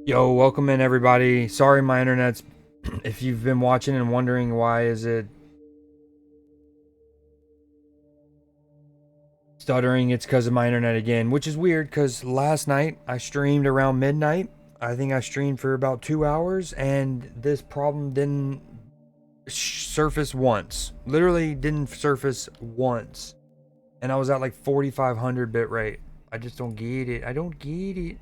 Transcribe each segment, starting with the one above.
Yo, welcome in everybody. Sorry my internet's if you've been watching and wondering why is it stuttering, it's because of my internet again, which is weird because last night I streamed around midnight. I think I streamed for about 2 hours and this problem didn't surface once. Literally didn't surface once. And I was at like 4500 bit rate. I just don't get it. I don't get it.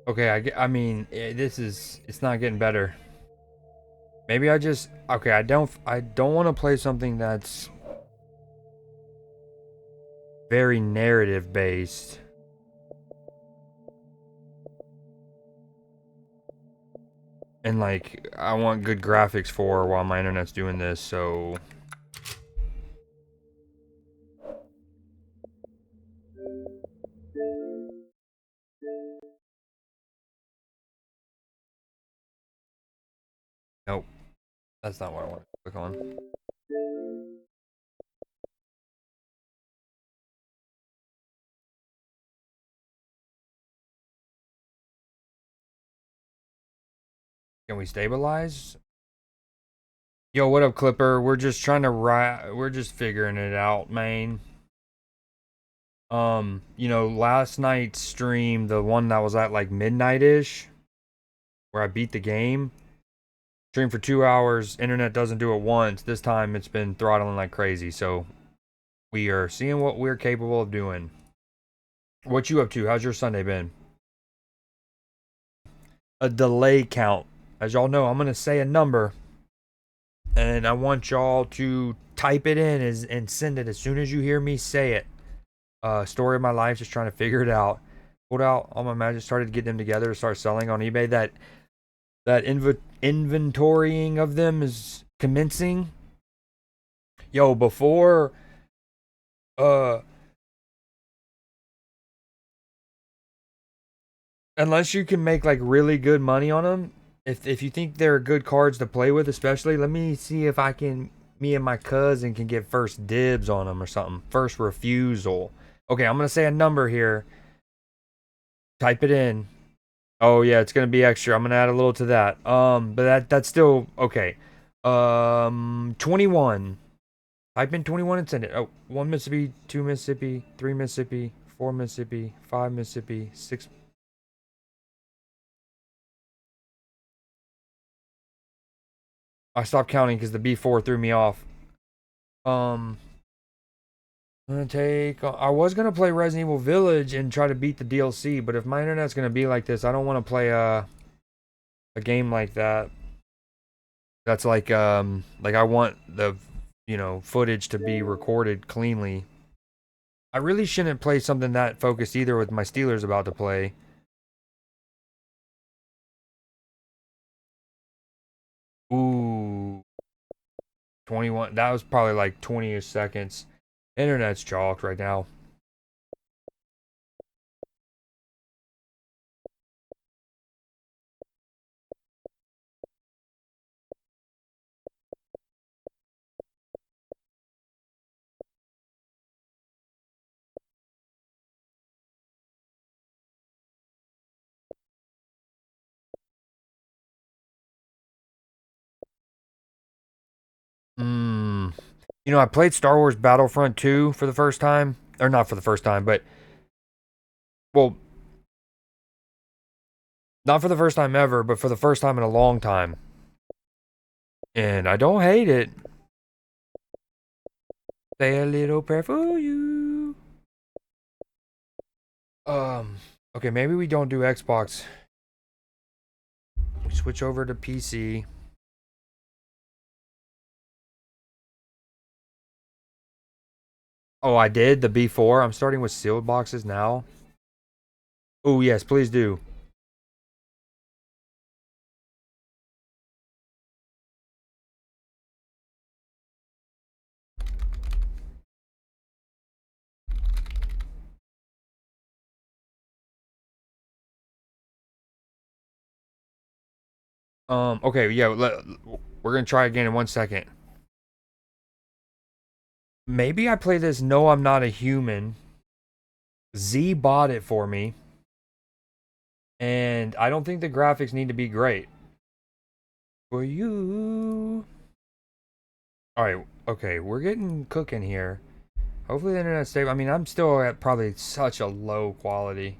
Okay, I mean, it's not getting better. Maybe I just okay. I don't want to play something that's very narrative based, and like I want good graphics for while my internet's doing this. So nope, that's not what I want to click on. Can we stabilize? Yo, what up, Clipper? We're just trying to we're just figuring it out, man. Last night's stream, the one that was at like midnight ish, where I beat the game. Stream for 2 hours. Internet doesn't do it once. This time it's been throttling like crazy. So we are seeing what we're capable of doing. What you up to? How's your Sunday been? A delay count. As y'all know, I'm gonna say a number, and I want y'all to type it in and send it as soon as you hear me say it. Story of my life, just trying to figure it out. Pulled out all my magic, started getting them together to start selling on eBay. That inventorying of them is commencing. Yo, before uh unless you can make like really good money on them, if you think they're good cards to play with, especially, let me see if I can. Me and my cousin can get first dibs on them or something. First refusal. Okay, I'm gonna say a number here. Type it in. Oh yeah, it's gonna be extra. I'm gonna add a little to that. But that's still okay. 21. Type in 21 and send it. Oh, 1 Mississippi, 2 Mississippi, 3 Mississippi, 4 Mississippi, 5 Mississippi, six. I stopped counting because the B4 threw me off. Um, I'm gonna take. I was gonna play Resident Evil Village and try to beat the DLC, but if my internet's gonna be like this, I don't want to play a game like that. That's like I want the footage to be recorded cleanly. I really shouldn't play something that focused either with my Steelers about to play. Ooh, 21. That was probably like 20 seconds. Internet's chalked right now. Hmm. I played Star Wars Battlefront 2 for the first time. Or not for the first time, but well, not for the first time ever, but for the first time in a long time. And I don't hate it. Say a little prayer for you. Okay, maybe we don't do Xbox. We switch over to PC. Oh, I did the B4. I'm starting with sealed boxes now. Oh, yes, please do. Okay, yeah, we're gonna try again in 1 second. Maybe I play this No, I'm Not a Human. Z bought it for me. And I don't think the graphics need to be great. For you. Alright, okay, we're getting cooking here. Hopefully the internet's stable. I mean, I'm still at probably such a low quality.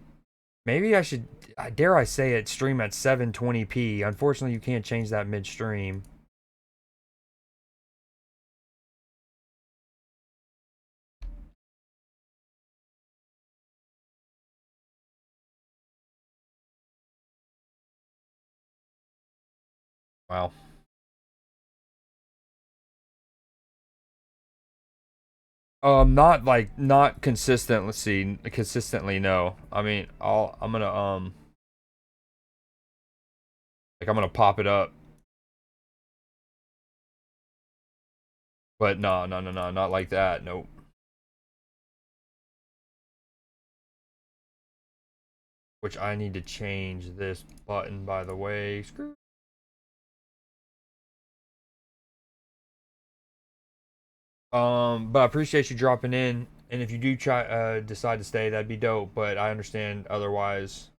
Maybe I should, dare I say it, stream at 720p. Unfortunately, you can't change that midstream. Wow. Not consistent. Let's see, consistently. No, I mean, I'm gonna like I'm gonna pop it up, but no, no, no, no, not like that. Nope. Which I need to change this button, by the way. Screw. But I appreciate you dropping in, and if you do decide to stay, that'd be dope. But I understand otherwise.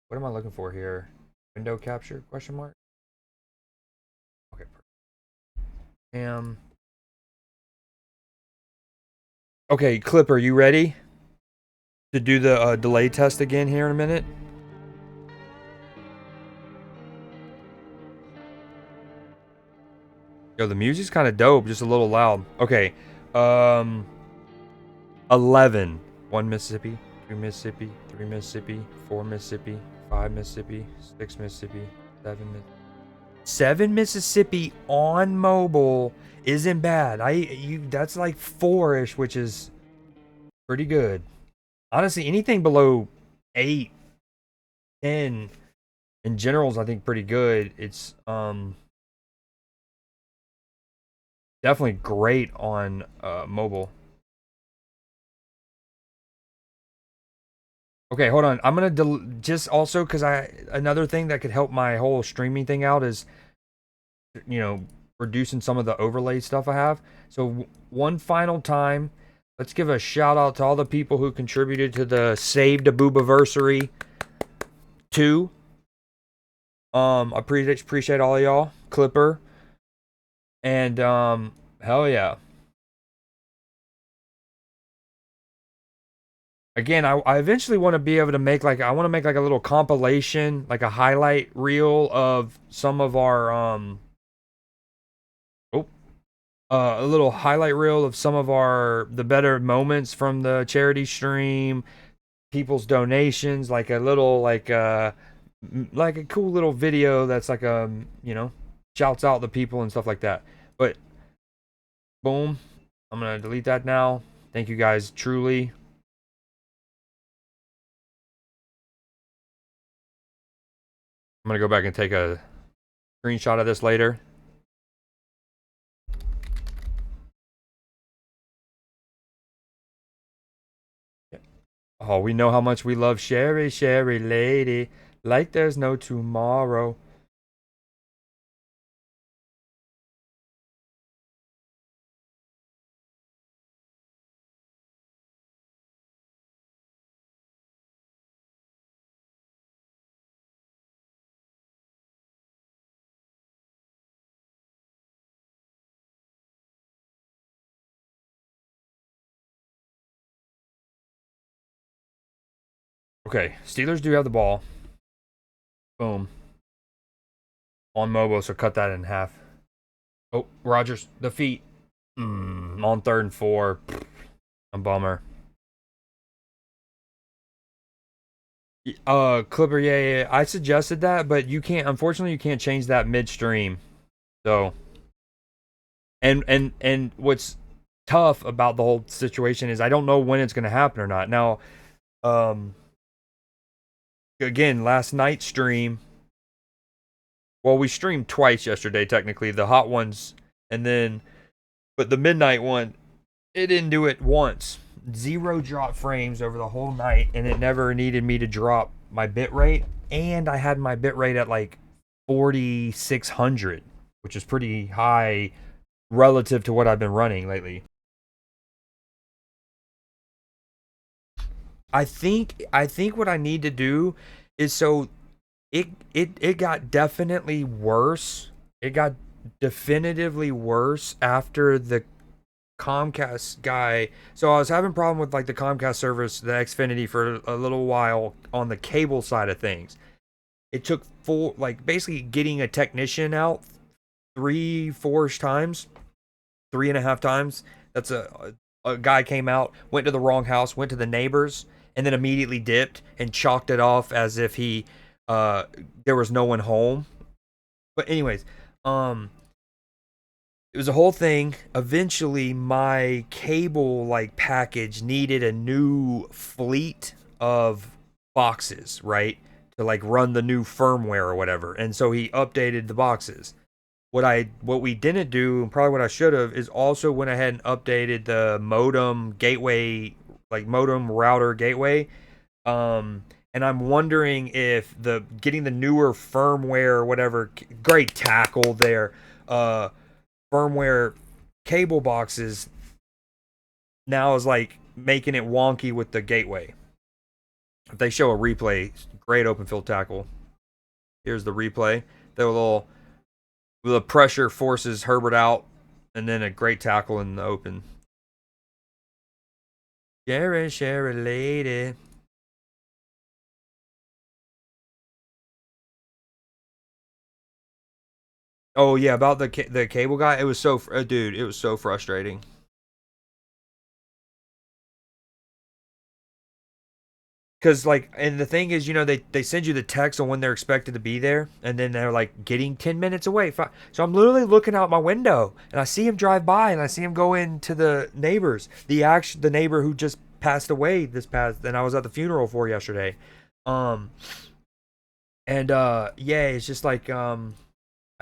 What am I looking for here? Window capture? Question mark. Okay. Um. Okay, Clipper, you ready to do the delay test again here in a minute? Yo, the music's kind of dope, just a little loud. Okay. Um 11. 1 Mississippi, 2 Mississippi, 3 Mississippi, 4 Mississippi, 5 Mississippi, 6 Mississippi, 7 Mississippi. 7 Mississippi on mobile isn't bad. That's like 4ish, which is pretty good. Honestly, anything below 8, 10 in general is I think pretty good. It's definitely great on mobile. Okay, hold on. I'm gonna just also because another thing that could help my whole streaming thing out is reducing some of the overlay stuff I have. So one final time, let's give a shout out to all the people who contributed to the Saved a Boobaversary 2. I appreciate all of y'all, Clipper, and hell yeah. Again, I eventually want to be able to make I want to make like a little compilation, like a highlight reel of some of our oh a little highlight reel of some of the better moments from the charity stream, people's donations, like a little like a cool little video that's like shouts out the people and stuff like that. But boom, I'm gonna delete that now. Thank you guys truly. I'm gonna go back and take a screenshot of this later. Oh, we know how much we love Sherry, Sherry lady, like there's no tomorrow. Okay, Steelers do have the ball. Boom. On Mobo, so cut that in half. Oh, Rodgers, the feet. On 3rd and 4. A bummer. Clipper, yeah. I suggested that, but you can't. Unfortunately, you can't change that midstream. So, and what's tough about the whole situation is I don't know when it's going to happen or not. Now, again, last night's stream. Well, we streamed twice yesterday, technically. The hot ones, and then, but the midnight one, it didn't do it once. 0 drop frames over the whole night, and it never needed me to drop my bit rate. And I had my bit rate at like 4,600, which is pretty high relative to what I've been running lately. I think what I need to do is so it got definitely worse. It got definitively worse after the Comcast guy. So I was having a problem with like the Comcast service, the Xfinity, for a little while on the cable side of things. It took basically getting a technician out 3-4 times, 3.5 times. That's a guy came out, went to the wrong house, went to the neighbors, and then immediately dipped and chalked it off as if there was no one home. But anyways, it was a whole thing. Eventually, my cable package needed a new fleet of boxes, right? To run the new firmware or whatever. And so he updated the boxes. What we didn't do, and probably what I should have, is also went ahead and updated the modem gateway, modem router gateway. And I'm wondering if getting the newer firmware or whatever, great tackle there, firmware cable boxes now is making it wonky with the gateway. If they show a replay, great open field tackle. Here's the replay. The pressure forces Herbert out, and then a great tackle in the open. Sherry lady. Oh yeah, about the cable guy. It was so dude, it was so frustrating. Because and the thing is, they send you the text on when they're expected to be there, and then they're getting 10 minutes away. So I'm literally looking out my window, and I see him drive by, and I see him go into the neighbors, the neighbor who just passed away and I was at the funeral for yesterday. Yeah, it's just I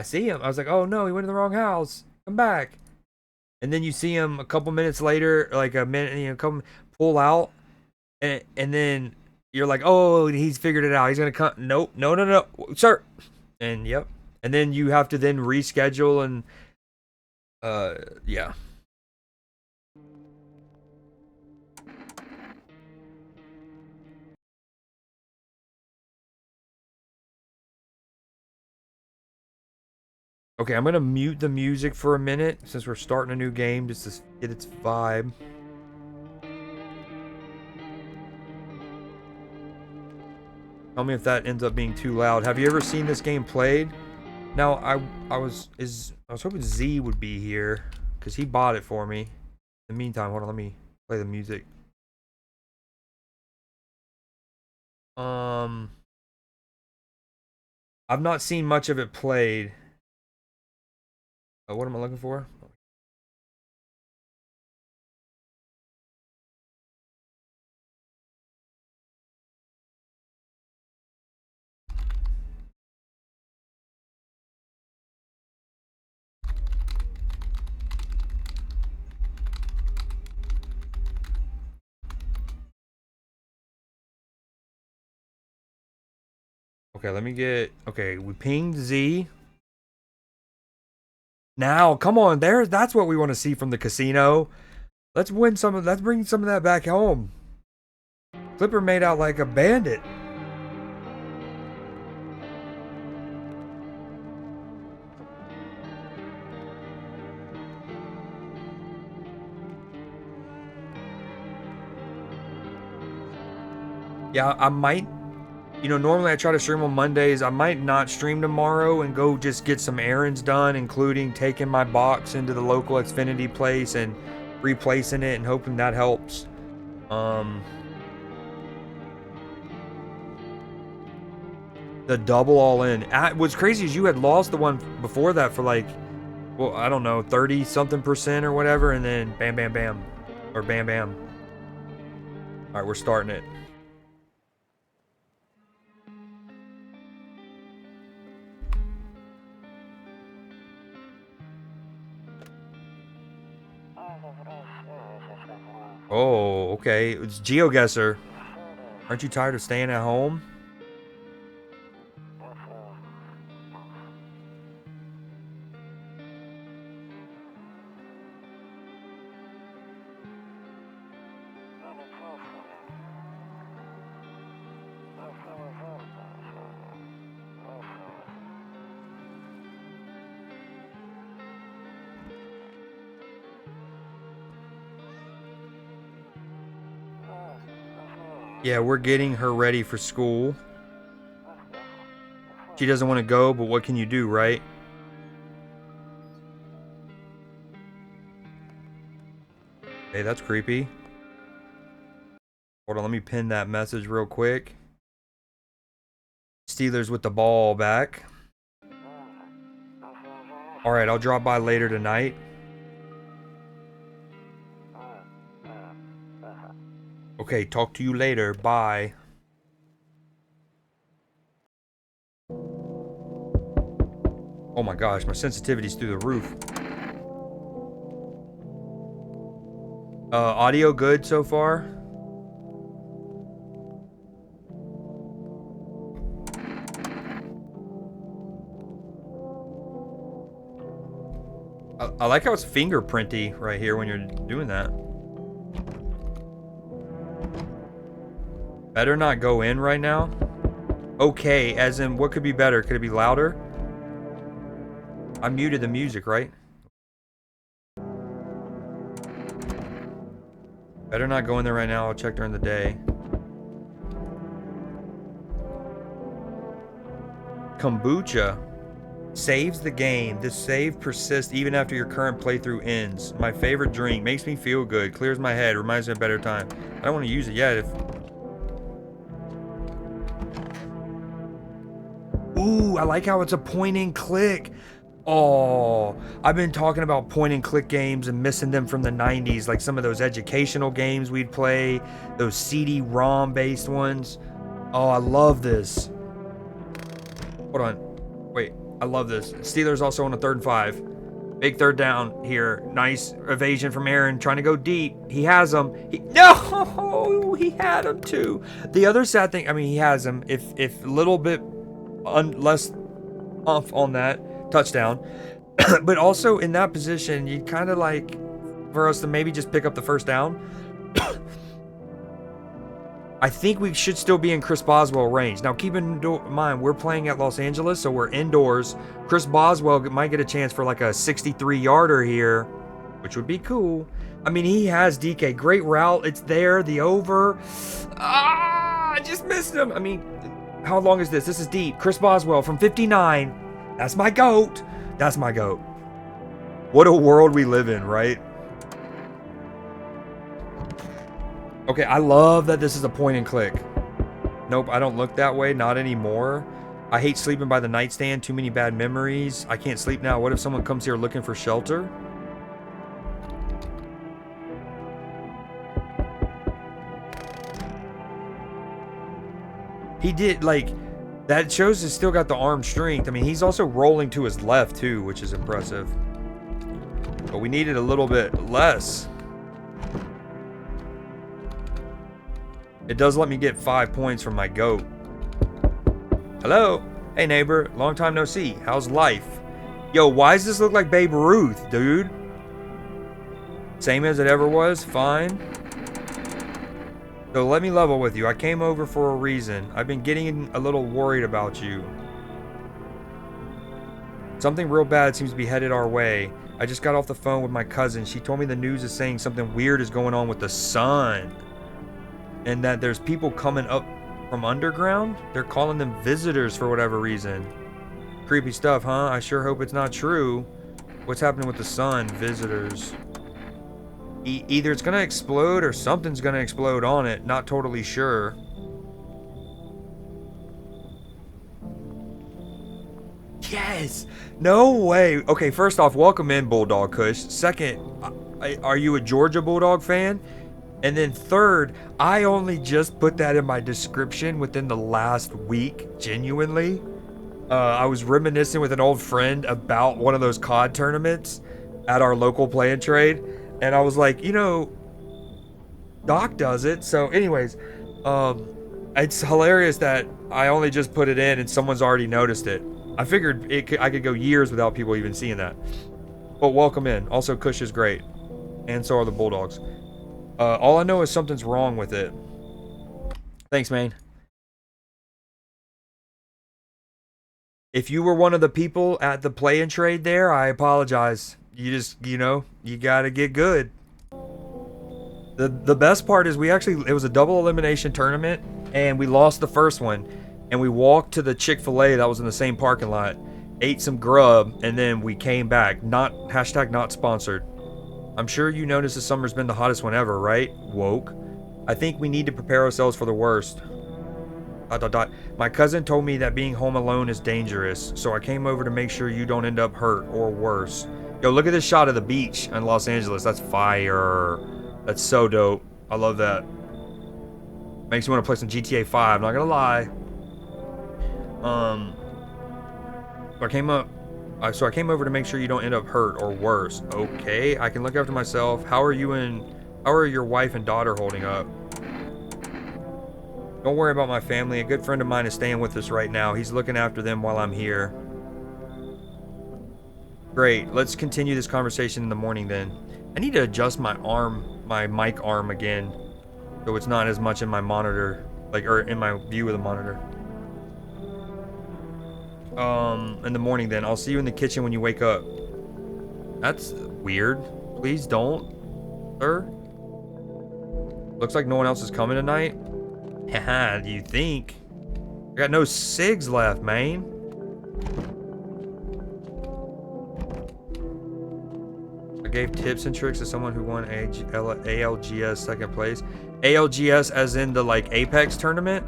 see him. I was like, oh no, he went to the wrong house. Come back. And then you see him a couple minutes later, a minute, come pull out, and then you're like, oh, he's figured it out. He's gonna come. Nope, no, sir. And yep. And then you have to then reschedule and yeah. Okay, I'm gonna mute the music for a minute since we're starting a new game just to get its vibe. Tell me if that ends up being too loud. Have you ever seen this game played? Now I was hoping Z would be here because he bought it for me. In the meantime, hold on, let me play the music. I've not seen much of it played. What am I looking for? Okay, let me get... Okay, we pinged Z. Now, come on, that's what we want to see from the casino. Let's win some of... Let's bring some of that back home. Clipper made out like a bandit. Yeah, I might... You know, normally I try to stream on Mondays. I might not stream tomorrow and go just get some errands done, including taking my box into the local Xfinity place and replacing it and hoping that helps. The double all in. What's crazy is you had lost the one before that for like, well, I don't know, 30-something% or whatever, and then bam, bam, bam. Or bam, bam. All right, we're starting it. Oh, okay. It's GeoGuessr. Aren't you tired of staying at home? Yeah, we're getting her ready for school. She doesn't want to go, but what can you do, right? Hey, that's creepy. Hold on, let me pin that message real quick. Steelers with the ball back. Alright, I'll drop by later tonight. Okay, talk to you later. Bye. Oh my gosh, my sensitivity's through the roof. Audio good so far? I like how it's fingerprinty right here when you're doing that. Better not go in right now. Okay, as in what could be better? Could it be louder? I muted the music, right? Better not go in there right now. I'll check during the day. Kombucha saves the game. This save persists even after your current playthrough ends. My favorite drink. Makes me feel good. Clears my head. Reminds me of a better time. I don't want to use it yet. Ooh, I like how it's a point and click. Oh, I've been talking about point and click games and missing them from the 90s, like some of those educational games we'd play, those CD-ROM based ones. Oh, I love this. Hold on. Wait, I love this. Steelers also on a 3rd and 5. Big third down here. Nice evasion from Aaron, trying to go deep. He has him. No, he had him too. The other sad thing, I mean, he has him. If a little bit less off on that touchdown, but also in that position, you kind of like for us to maybe just pick up the first down. I think we should still be in Chris Boswell range. Now, keep in mind, we're playing at Los Angeles, so we're indoors. Chris Boswell might get a chance for like a 63-yarder here, which would be cool. I mean, he has DK. Great route. It's there. The over. I just missed him. I mean, how long is this? This is deep. Chris Boswell from 59. That's my GOAT. That's my GOAT. What a world we live in, right? Okay, I love that this is a point and click. Nope, I don't look that way. Not anymore. I hate sleeping by the nightstand. Too many bad memories. I can't sleep now. What if someone comes here looking for shelter? He did, like, that shows he's still got the arm strength. I mean, he's also rolling to his left, too, which is impressive. But we needed a little bit less. It does let me get 5 points from my goat. Hello? Hey, neighbor. Long time no see. How's life? Yo, why does this look like Babe Ruth, dude? Same as it ever was? Fine. So let me level with you. I came over for a reason. I've been getting a little worried about you. Something real bad seems to be headed our way. I just got off the phone with my cousin. She told me the news is saying something weird is going on with the sun. And that there's people coming up from underground. They're calling them visitors for whatever reason. Creepy stuff, huh? I sure hope it's not true. What's happening with the sun? Visitors. Either it's gonna explode or something's gonna explode on it. Not totally sure. Yes! No way! Okay, first off, welcome in, Bulldog Kush. Second, are you a Georgia Bulldog fan? And then third, I only just put that in my description within the last week, genuinely. I was reminiscing with an old friend about one of those COD tournaments at our local play and trade. And I was like, you know, Doc does it. So anyways, it's hilarious that I only just put it in and someone's already noticed it. I figured I could go years without people even seeing that. But welcome in. Also, Kush is great. And so are the Bulldogs. All I know is something's wrong with it. Thanks, man. If you were one of the people at the play and trade there, I apologize. You just, you know, you gotta get good. The best part is it was a double elimination tournament, and we lost the first one. And we walked to the Chick-fil-A that was in the same parking lot, ate some grub, and then we came back. Hashtag not sponsored. I'm sure you noticed this summer's been the hottest one ever, right? Woke. I think we need to prepare ourselves for the worst. ... My cousin told me that being home alone is dangerous, so I came over to make sure you don't end up hurt or worse. Yo, look at this shot of the beach in Los Angeles. That's fire. That's so dope. I love that. Makes me want to play some GTA 5, not gonna lie. So I came over to make sure you don't end up hurt or worse. Okay, I can look after myself. How are your wife and daughter holding up? Don't worry about my family. A good friend of mine is staying with us right now. He's looking after them while I'm here. Great, let's continue this conversation in the morning then. I need to adjust my mic arm again, so it's not as much in my monitor, or in my view of the monitor. In the morning then. I'll see you in the kitchen when you wake up. That's weird. Please don't, sir. Looks like no one else is coming tonight. Haha, do you think? I got no cigs left, man. I gave tips and tricks to someone who won ALGS second place. ALGS as in the, Apex tournament?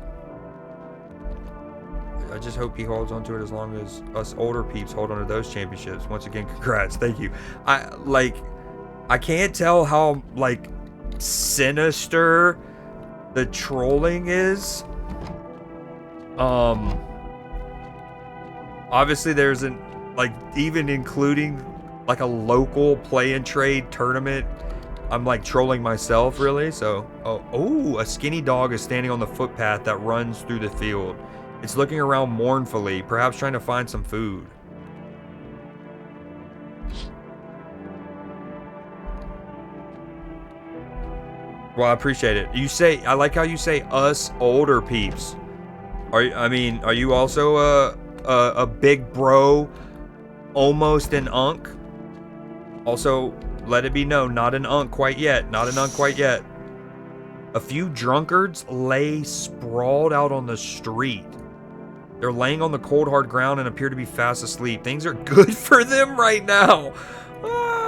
I just hope he holds on to it as long as us older peeps hold on to those championships. Once again, congrats. Thank you. I can't tell how, sinister the trolling is. Obviously there's even including a local play and trade tournament. I'm trolling myself, really. So, oh, a skinny dog is standing on the footpath that runs through the field. It's looking around mournfully, perhaps trying to find some food. Well, I appreciate it. I like how you say us older peeps. Are you also a big bro, almost an unk? Also, let it be known, not an unk quite yet. Not an unk quite yet. A few drunkards lay sprawled out on the street. They're laying on the cold, hard ground and appear to be fast asleep. Things are good for them right now. Ah.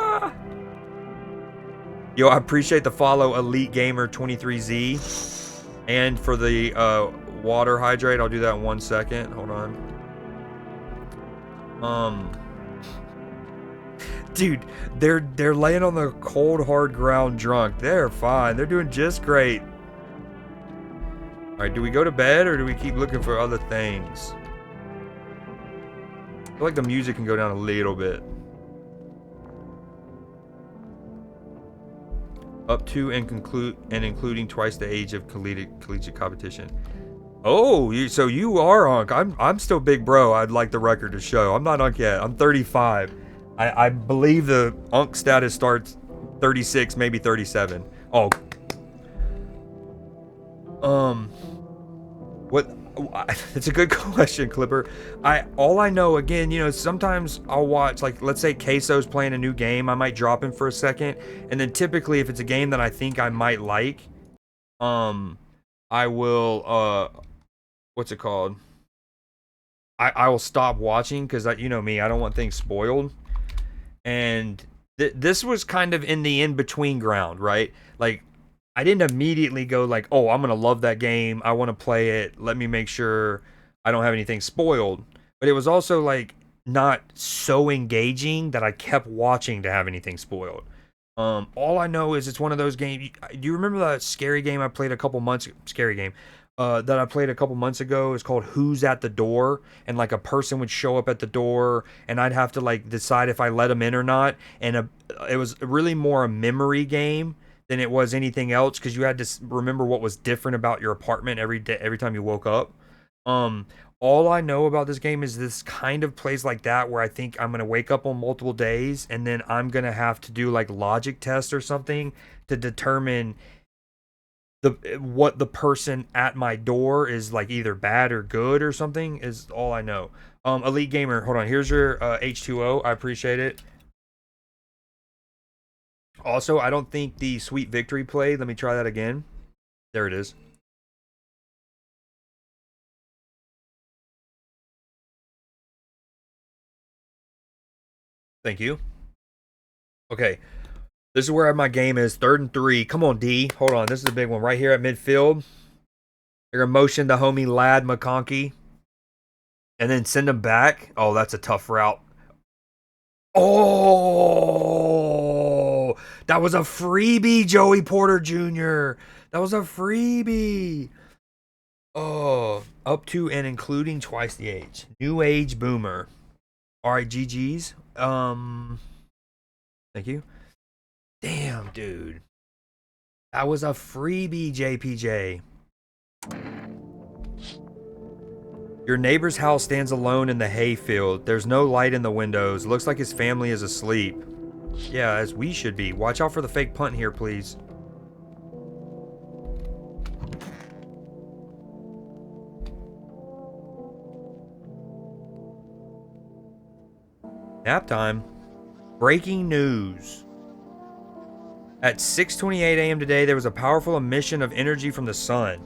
Yo, I appreciate the follow, Elite Gamer 23Z. And for the water hydrate, I'll do that in 1 second. Hold on. Dude, they're laying on the cold hard ground drunk. They're fine. They're doing just great. All right, do we go to bed or do we keep looking for other things? I feel like the music can go down a little bit. Up to and including twice the age of collegiate competition. Oh, so you are Unk. I'm still big bro. I'd like the record to show. I'm not Unk yet. I'm 35. I believe the Unk status starts 36, maybe 37. Oh. What? It's a good question, Clipper. All I know, again, you know, sometimes I'll watch, like, let's say Queso's playing a new game. I might drop him for a second, and then typically, if it's a game that I think I might like, I will, what's it called? I will stop watching because, you know me, I don't want things spoiled. And this was kind of in the in-between ground, right? Like, I didn't immediately go like, oh, I'm going to love that game. I want to play it. Let me make sure I don't have anything spoiled. But it was also like not so engaging that I kept watching to have anything spoiled. All I know is it's one of those games. Do you remember that scary game I played a couple months? Scary game that I played a couple months ago. It's called Who's at the Door, and like a person would show up at the door, and I'd have to like decide if I let them in or not. And it was really more a memory game than it was anything else because you had to remember what was different about your apartment every day, every time you woke up. All I know about this game is this kind of plays like that where I think I'm going to wake up on multiple days and then I'm going to have to do like logic tests or something to determine what the person at my door is like either bad or good or something is all I know. Elite Gamer, hold on. Here's your H2O. I appreciate it. Also, I don't think the Sweet Victory played. Let me try that again. There it is. Thank you. Okay. This is where my game is. 3rd and 3. Come on, D. Hold on. This is a big one. Right here at midfield. You're going to motion the homie Lad McConkey. And then send him back. Oh, that's a tough route. Oh, that was a freebie, Joey Porter Jr. That was a freebie. Oh, up to and including twice the age. New age boomer. All right, GG's. Thank you. Damn, dude. That was a freebie, JPJ. Your neighbor's house stands alone in the hayfield. There's no light in the windows. Looks like his family is asleep. Yeah, as we should be. Watch out for the fake punt here, please. Nap time. Breaking news. At 6:28 a.m. today, there was a powerful emission of energy from the sun.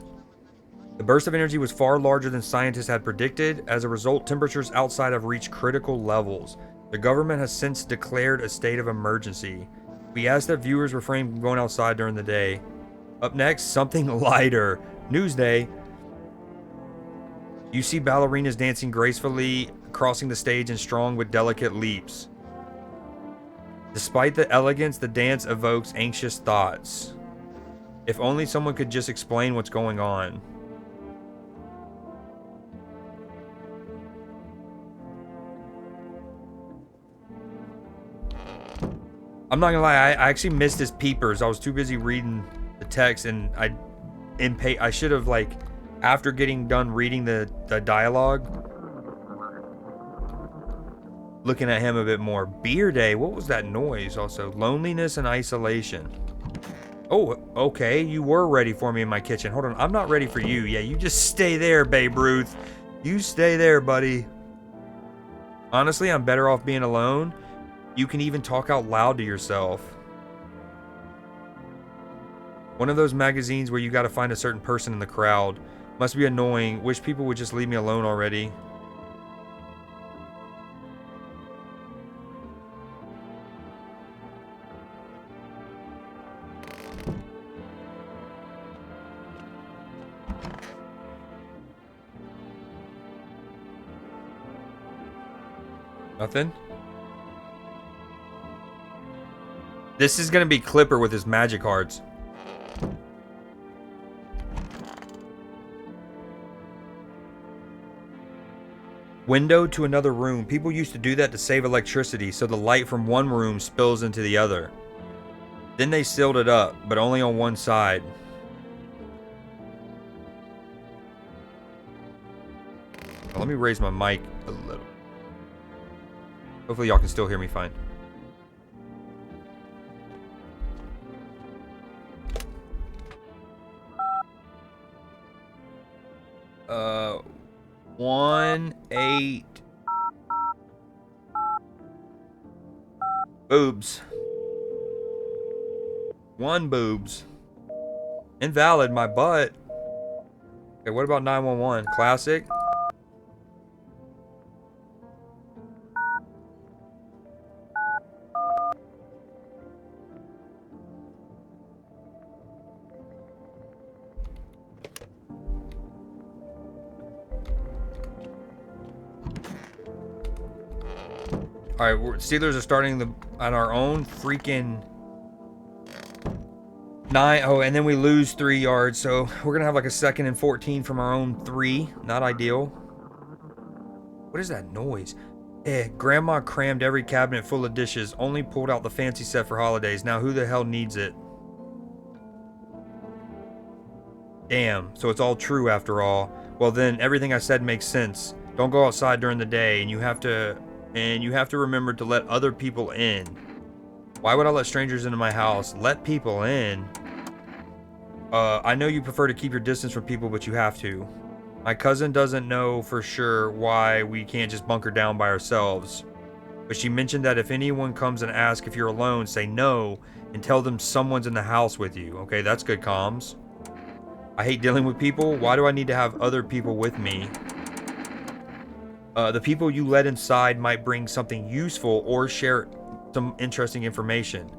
The burst of energy was far larger than scientists had predicted. As a result, temperatures outside have reached critical levels. The government has since declared a state of emergency. We ask that viewers refrain from going outside during the day. Up next, something lighter. Newsday. You see ballerinas dancing gracefully, crossing the stage and strong with delicate leaps. Despite the elegance, the dance evokes anxious thoughts. If only someone could just explain what's going on. I'm not gonna lie, I actually missed his peepers. I was too busy reading the text, and I should have, like, after getting done reading the dialogue, looking at him a bit more. Beer day, what was that noise? Also, loneliness and isolation. Oh, okay, you were ready for me in my kitchen. Hold on, I'm not ready for you. Yeah, you just stay there, Babe Ruth. You stay there, buddy. Honestly, I'm better off being alone. You can even talk out loud to yourself. One of those magazines where you gotta find a certain person in the crowd. Must be annoying. Wish people would just leave me alone already. Nothing? This is gonna be Clipper with his magic cards. Window to another room. People used to do that to save electricity, so the light from one room spills into the other. Then they sealed it up, but only on one side. Let me raise my mic a little. Hopefully y'all can still hear me fine. Uh, 1, 8. Boobs. 1 boobs. Invalid, my butt. Okay, what about 911? Classic? Alright, Steelers are starting on our own freaking 9. Oh, and then we lose 3 yards, so we're gonna have like a 2nd and 14 from our own 3. Not ideal. What is that noise? Grandma crammed every cabinet full of dishes, only pulled out the fancy set for holidays. Now who the hell needs it? Damn, so it's all true after all. Well then, everything I said makes sense. Don't go outside during the day, and you have to remember to let other people in. Why would I let strangers into my house? Let people in? I know you prefer to keep your distance from people, but you have to. My cousin doesn't know for sure why we can't just bunker down by ourselves. But she mentioned that if anyone comes and asks if you're alone, say no, and tell them someone's in the house with you. Okay, that's good comms. I hate dealing with people. Why do I need to have other people with me? The people you let inside might bring something useful or share some interesting information.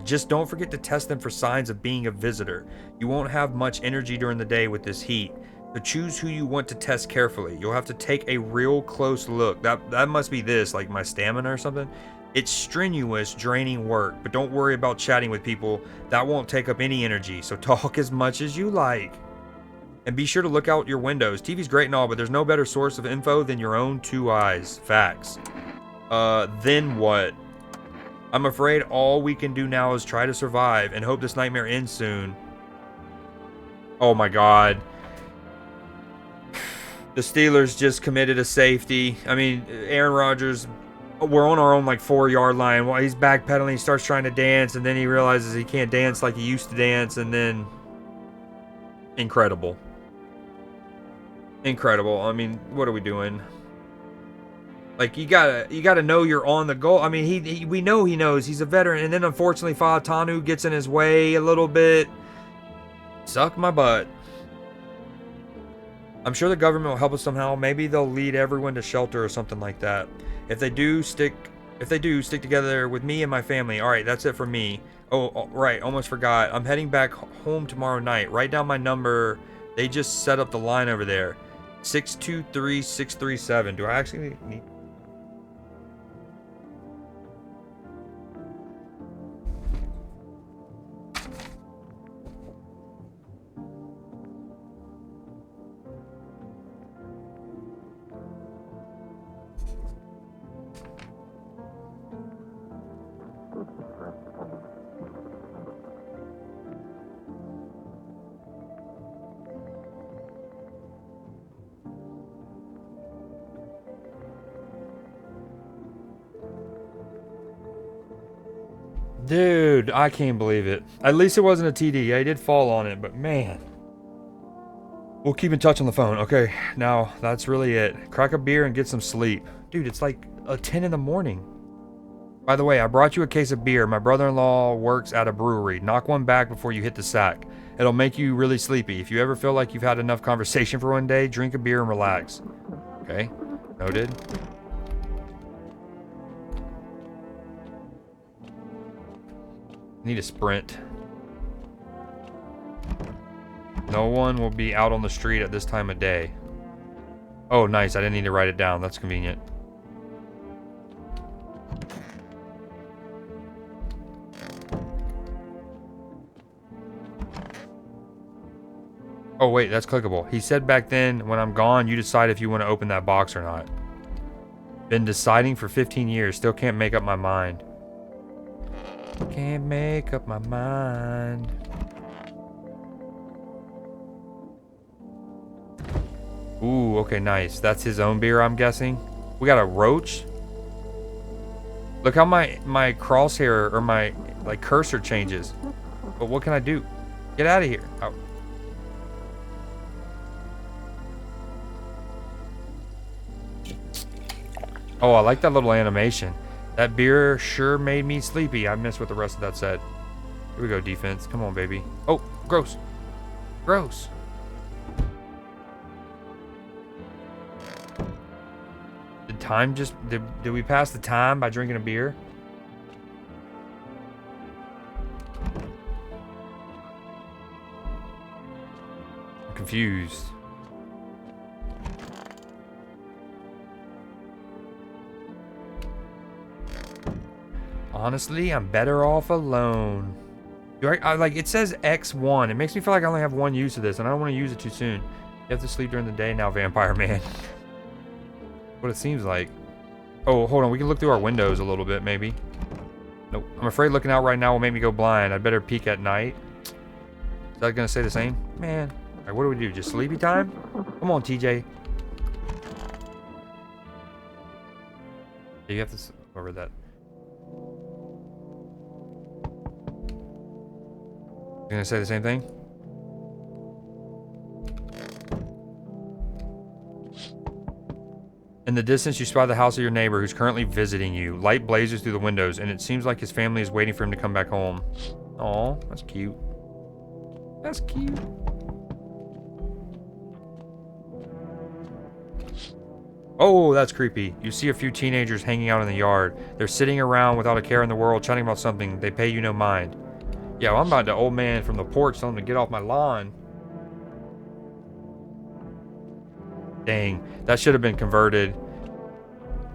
Just don't forget to test them for signs of being a visitor. You won't have much energy during the day with this heat, so choose who you want to test carefully. You'll have to take a real close look. That must be this, like my stamina or something. It's strenuous, draining work, but don't worry about chatting with people. That won't take up any energy, so talk as much as you like. And be sure to look out your windows. TV's great and all, but there's no better source of info than your own 2 eyes. Facts. Then what? I'm afraid all we can do now is try to survive and hope this nightmare ends soon. Oh my god. The Steelers just committed a safety. I mean, Aaron Rodgers, we're on our own like 4-yard line. While he's backpedaling, he starts trying to dance, and then he realizes he can't dance like he used to dance, and then... Incredible. Incredible. I mean, what are we doing? Like, you gotta know you're on the goal. I mean, we know he knows he's a veteran, and then unfortunately Falatanu gets in his way a little bit. Suck my butt. I'm sure the government will help us somehow. Maybe they'll lead everyone to shelter or something like that. If they do, stick together with me and my family. All right, that's it for me. Oh, right, almost forgot. I'm heading back home tomorrow night. Write down my number. They just set up the line over there. 623-637. Do I actually need... Dude, I can't believe it. At least it wasn't a TD. I did fall on it, but man. We'll keep in touch on the phone. Okay, now that's really it. Crack a beer and get some sleep. Dude, it's like 10 in the morning. By the way, I brought you a case of beer. My brother-in-law works at a brewery. Knock one back before you hit the sack. It'll make you really sleepy. If you ever feel like you've had enough conversation for one day, drink a beer and relax. Okay, noted. Need a sprint. No one will be out on the street at this time of day. Oh, nice. I didn't need to write it down. That's convenient. Oh, wait, that's clickable. He said back then, when I'm gone, you decide if you want to open that box or not. Been deciding for 15 years. Still can't make up my mind. Can't make up my mind. Ooh, okay, nice. That's his own beer, I'm guessing. We got a roach. Look how my crosshair or my like cursor changes. But what can I do? Get out of here. Oh. Oh, I like that little animation. That beer sure made me sleepy. I missed what the rest of that said. Here we go, defense. Come on, baby. Oh, gross. Gross. Did time just... Did we pass the time by drinking a beer? I'm confused. Honestly, I'm better off alone. I like, it says X1. It makes me feel like I only have one use of this, and I don't want to use it too soon. You have to sleep during the day now, vampire man. What it seems like. Oh, hold on. We can look through our windows a little bit, maybe. Nope. I'm afraid looking out right now will make me go blind. I'd better peek at night. Is that going to say the same? Man. All right, what do we do? Just sleepy time? Come on, TJ. Yeah, you have to cover that. You gonna say the same thing? In the distance, you spy the house of your neighbor who's currently visiting you. Light blazes through the windows, and it seems like his family is waiting for him to come back home. Aw, that's cute. That's cute. Oh, that's creepy. You see a few teenagers hanging out in the yard. They're sitting around without a care in the world, chatting about something. They pay you no mind. Yeah, well, I'm about to old man from the porch telling him to get off my lawn. Dang, that should have been converted.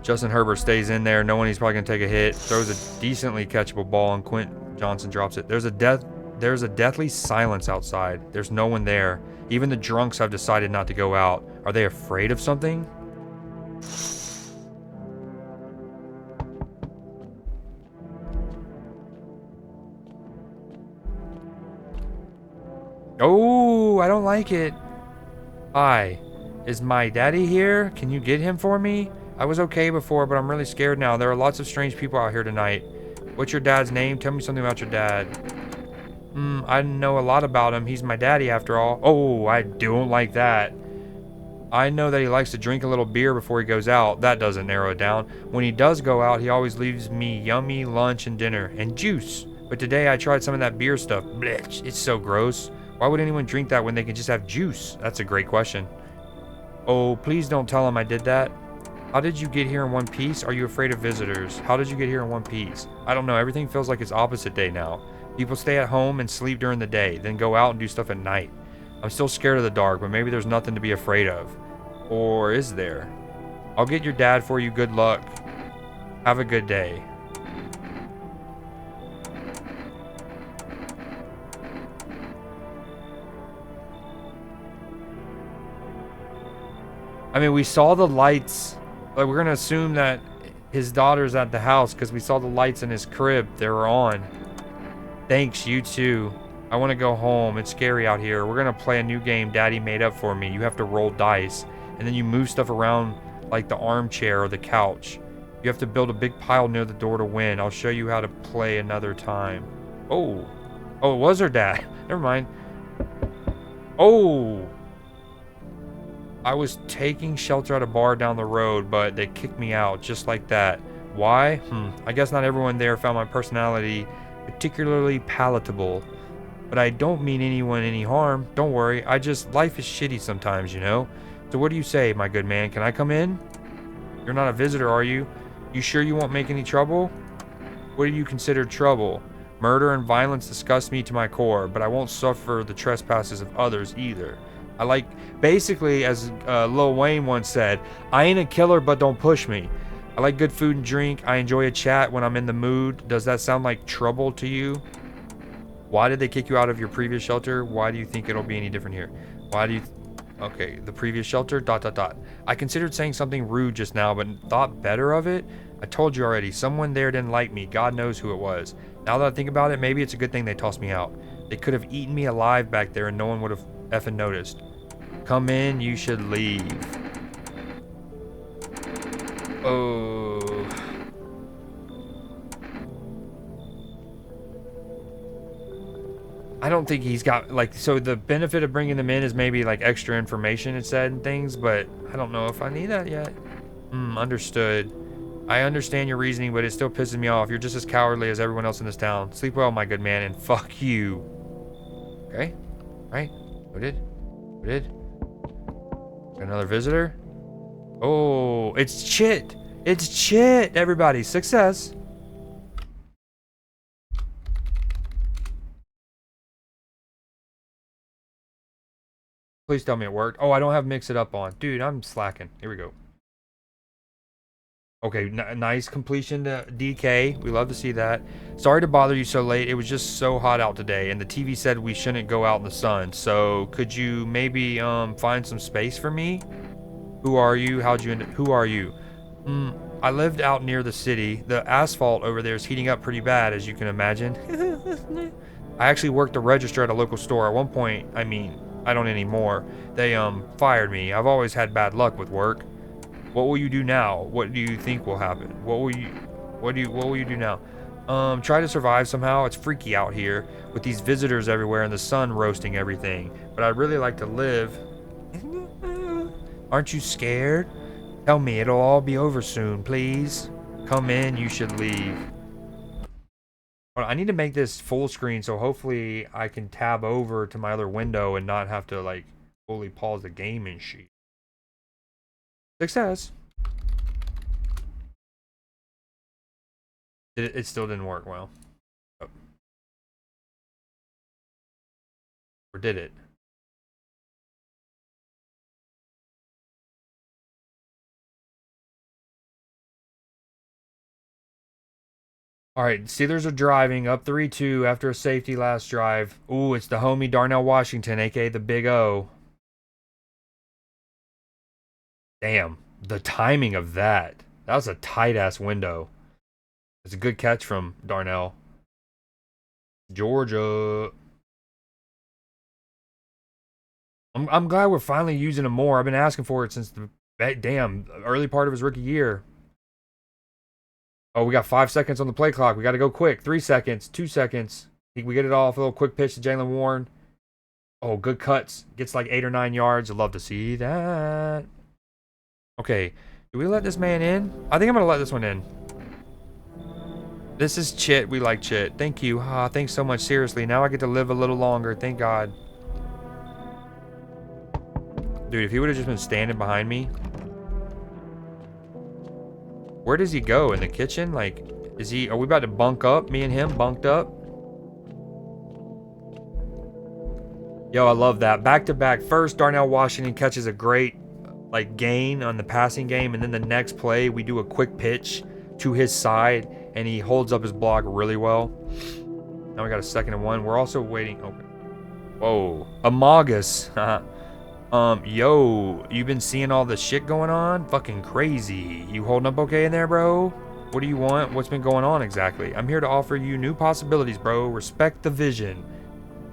Justin Herbert stays in there, knowing he's probably gonna take a hit. Throws a decently catchable ball, and Quint Johnson drops it. There's a deathly silence outside. There's no one there. Even the drunks have decided not to go out. Are they afraid of something? Oh, I don't like it. Hi. Is my daddy here? Can you get him for me? I was okay before, but I'm really scared now. There are lots of strange people out here tonight. What's your dad's name? Tell me something about your dad. I know a lot about him. He's my daddy after all. Oh, I don't like that. I know that he likes to drink a little beer before he goes out. That doesn't narrow it down. When he does go out, he always leaves me yummy lunch and dinner. And juice. But today I tried some of that beer stuff. Blech, it's so gross. Why would anyone drink that when they can just have juice? That's a great question. Oh, please don't tell him I did that. How did you get here in one piece? Are you afraid of visitors? How did you get here in one piece? I don't know. Everything feels like it's opposite day now. People stay at home and sleep during the day, then go out and do stuff at night. I'm still scared of the dark, but maybe there's nothing to be afraid of. Or is there? I'll get your dad for you. Good luck. Have a good day. I mean, we saw the lights. Like, we're gonna assume that his daughter's at the house because we saw the lights in his crib. They were on. Thanks, you too. I want to go home. It's scary out here. We're gonna play a new game Daddy made up for me. You have to roll dice, and then you move stuff around like the armchair or the couch. You have to build a big pile near the door to win. I'll show you how to play another time. Oh, it was her dad. Never mind. Oh. I was taking shelter at a bar down the road, but they kicked me out just like that. Why? I guess not everyone there found my personality particularly palatable. But I don't mean anyone any harm. Don't worry. Life is shitty sometimes, you know? So what do you say, my good man? Can I come in? You're not a visitor, are you? You sure you won't make any trouble? What do you consider trouble? Murder and violence disgust me to my core, but I won't suffer the trespasses of others either. I like, basically, as Lil Wayne once said, I ain't a killer, but don't push me. I like good food and drink. I enjoy a chat when I'm in the mood. Does that sound like trouble to you? Why did they kick you out of your previous shelter? Why do you think it'll be any different here? Why do you... Okay, the previous shelter, ... I considered saying something rude just now, but thought better of it. I told you already, someone there didn't like me. God knows who it was. Now that I think about it, maybe it's a good thing they tossed me out. They could have eaten me alive back there and no one would have effing noticed. Come in, you should leave. Oh. I don't think he's got, like, so the benefit of bringing them in is maybe, like, extra information it said and things, but I don't know if I need that yet. Understood. I understand your reasoning, but it still pisses me off. You're just as cowardly as everyone else in this town. Sleep well, my good man, and fuck you. Okay. Right. Noted. Noted. Another visitor. Oh, it's Chit. It's Chit, everybody. Success. Please tell me it worked. Oh, I don't have mix it up on. Dude, I'm slacking. Here we go. Okay, nice completion to DK. We love to see that. Sorry to bother you so late. It was just so hot out today, and the TV said we shouldn't go out in the sun. So could you maybe find some space for me? Who are you? Who are you? I lived out near the city. The asphalt over there is heating up pretty bad, as you can imagine. I actually worked the register at a local store at one point. I mean, I don't anymore. They fired me. I've always had bad luck with work. What will you do now? What do you think will happen? What will you do now? Try to survive somehow. It's freaky out here with these visitors everywhere and the sun roasting everything. But I'd really like to live. Aren't you scared? Tell me, it'll all be over soon, please. Come in, you should leave. Well, I need to make this full screen, so hopefully I can tab over to my other window and not have to, like, fully pause the game and shit. Success. It still didn't work well. Oh. Or did it? Alright, Steelers are driving up 3-2 after a safety last drive. Ooh, it's the homie Darnell Washington, aka the Big O. Damn, the timing of that. That was a tight-ass window. It's a good catch from Darnell. Georgia. I'm glad we're finally using him more. I've been asking for it since the early part of his rookie year. Oh, we got 5 seconds on the play clock. We got to go quick. 3 seconds, 2 seconds. We get it off. A little quick pitch to Jalen Warren. Oh, good cuts. Gets like 8 or 9 yards. I'd love to see that. Okay, do we let this man in? I think I'm gonna let this one in. This is Chit. We like Chit. Thank you. Thanks so much. Seriously, now I get to live a little longer. Thank God. Dude, if he would have just been standing behind me. Where does he go? In the kitchen? Like, are we about to bunk up? Me and him bunked up? Yo, I love that. Back to back. First, Darnell Washington catches a great, like, gain on the passing game, and then the next play, we do a quick pitch to his side, and he holds up his block really well. Now we got a 2nd and 1. We're also waiting. Okay. Whoa. Amagus. Yo, you been seeing all the shit going on? Fucking crazy. You holding up okay in there, bro? What do you want? What's been going on exactly? I'm here to offer you new possibilities, bro. Respect the vision.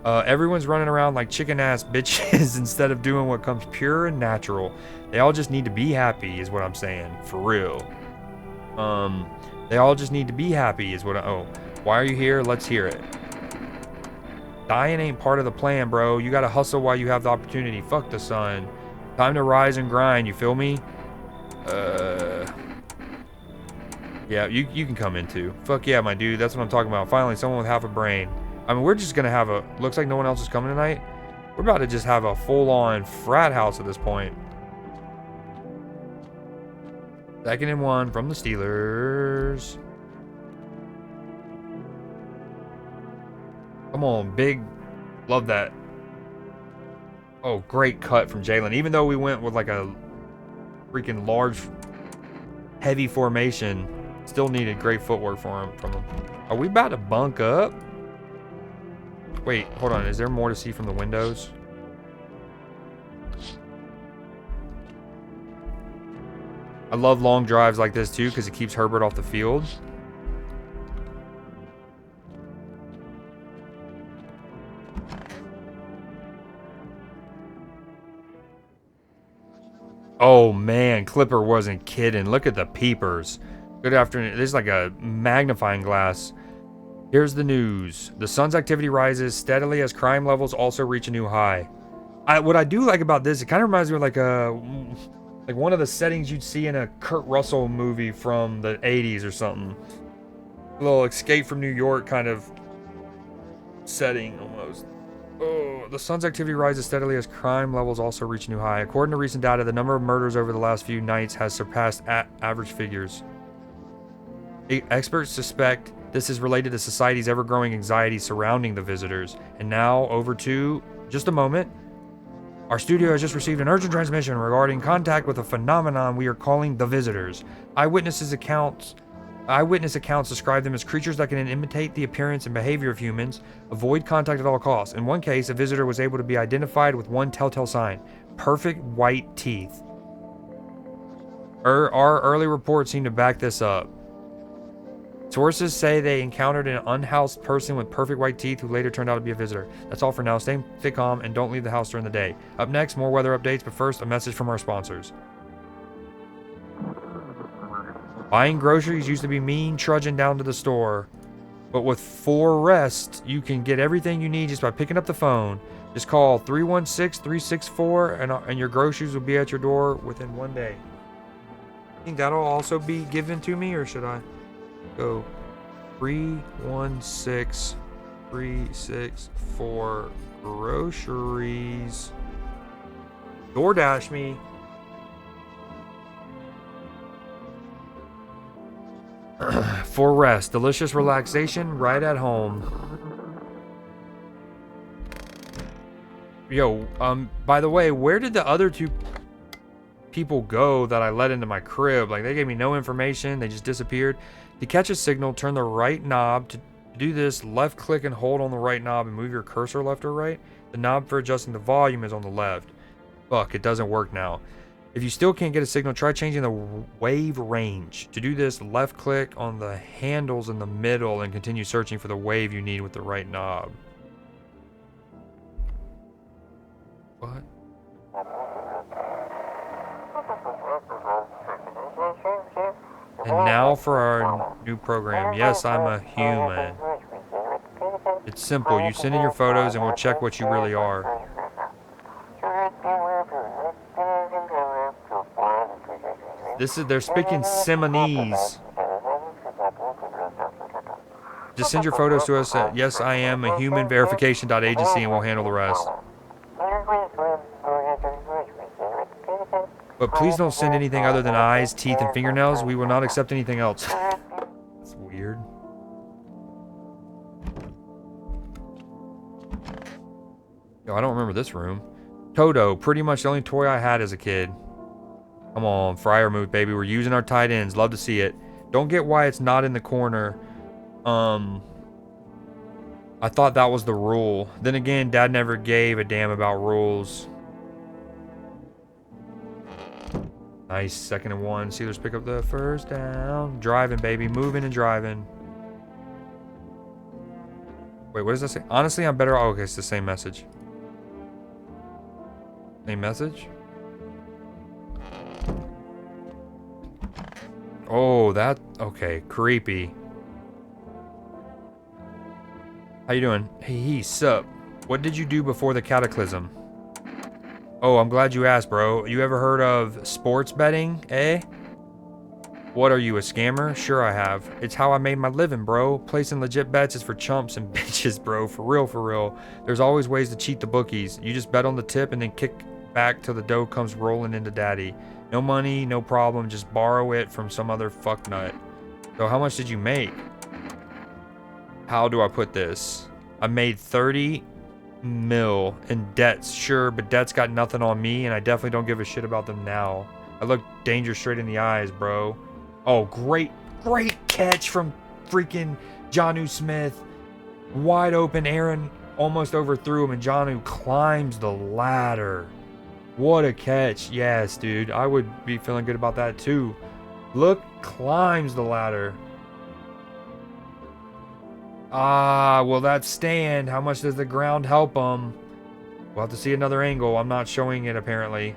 Everyone's running around like chicken ass bitches instead of doing what comes pure and natural. They all just need to be happy is what I'm saying. For real. They all just need to be happy is what why are you here? Let's hear it. Dying ain't part of the plan, bro. You gotta hustle while you have the opportunity. Fuck the sun. Time to rise and grind, you feel me? Yeah, you can come in too. Fuck yeah, my dude. That's what I'm talking about. Finally, someone with half a brain. I mean, we're just gonna have looks like no one else is coming tonight. We're about to just have a full-on frat house at this point. 2nd and 1 from the Steelers. Come on, big. Love that. Oh, great cut from Jalen. Even though we went with like a freaking large, heavy formation, still needed great footwork from him. Are we about to bunk up? Wait, hold on. Is there more to see from the windows? I love long drives like this too because it keeps Herbert off the field. Oh man, Clipper wasn't kidding. Look at the peepers. Good afternoon. This is like a magnifying glass. Here's the news. The sun's activity rises steadily as crime levels also reach a new high. What I do like about this, it kind of reminds me of like one of the settings you'd see in a Kurt Russell movie from the 80s or something. A little Escape from New York kind of setting almost. Oh, the sun's activity rises steadily as crime levels also reach a new high. According to recent data, the number of murders over the last few nights has surpassed average figures. Experts suspect this is related to society's ever-growing anxiety surrounding the visitors. And now, over to just a moment. Our studio has just received an urgent transmission regarding contact with a phenomenon we are calling the visitors. Eyewitness accounts describe them as creatures that can imitate the appearance and behavior of humans, avoid contact at all costs. In one case, a visitor was able to be identified with one telltale sign: perfect white teeth. Our early reports seem to back this up. Sources say they encountered an unhoused person with perfect white teeth who later turned out to be a visitor. That's all for now. Stay calm and don't leave the house during the day. Up next, more weather updates, but first, a message from our sponsors. Buying groceries used to be mean trudging down to the store, but with 4Rest, you can get everything you need just by picking up the phone. Just call 316-364 and your groceries will be at your door within 1 day. I think that'll also be given to me, or should I go 316-364 groceries? DoorDash me. For rest, delicious relaxation right at home. Yo, by the way, where did the other two people go that I let into my crib? Like, they gave me no information. They just disappeared. To catch a signal, turn the right knob. To do this, left click and hold on the right knob and move your cursor left or right. The knob for adjusting the volume is on the left. Fuck, it doesn't work now. If you still can't get a signal, try changing the wave range. To do this, left click on the handles in the middle and continue searching for the wave you need with the right knob. What? And now for our new program. Yes, I'm a human. It's simple. You send in your photos and we'll check what you really are. They're speaking Simonese. Just send your photos to us at yes I am a human verification.agency and we'll handle the rest. But please don't send anything other than eyes, teeth, and fingernails. We will not accept anything else. That's weird. Yo, I don't remember this room. Toto, pretty much the only toy I had as a kid. Come on, fryer move, baby. We're using our tight ends. Love to see it. Don't get why it's not in the corner. I thought that was the rule. Then again, Dad never gave a damn about rules. Nice, 2nd and 1. Steelers pick up the first down. Driving, baby. Moving and driving. Wait, what does that say? Honestly, I'm better. Oh, okay, it's the same message. Same message? Oh, that... Okay, creepy. How you doing? Hey, sup? What did you do before the cataclysm? Oh, I'm glad you asked, bro. You ever heard of sports betting, eh? What are you, a scammer? Sure I have. It's how I made my living, bro. Placing legit bets is for chumps and bitches, bro. For real, for real. There's always ways to cheat the bookies. You just bet on the tip and then kick back till the dough comes rolling into daddy. No money, no problem. Just borrow it from some other fucknut. So how much did you make? How do I put this? I made 30 mil in debts, sure, but debts got nothing on me, and I definitely don't give a shit about them now. I look danger straight in the eyes, bro. Oh, great catch from freaking Jonnu Smith. Wide open, Aaron almost overthrew him, and Jonnu climbs the ladder. What a catch. Yes, dude. I would be feeling good about that too. Look, climbs the ladder. Ah, will that stand? How much does the ground help him? We'll have to see another angle. I'm not showing it apparently.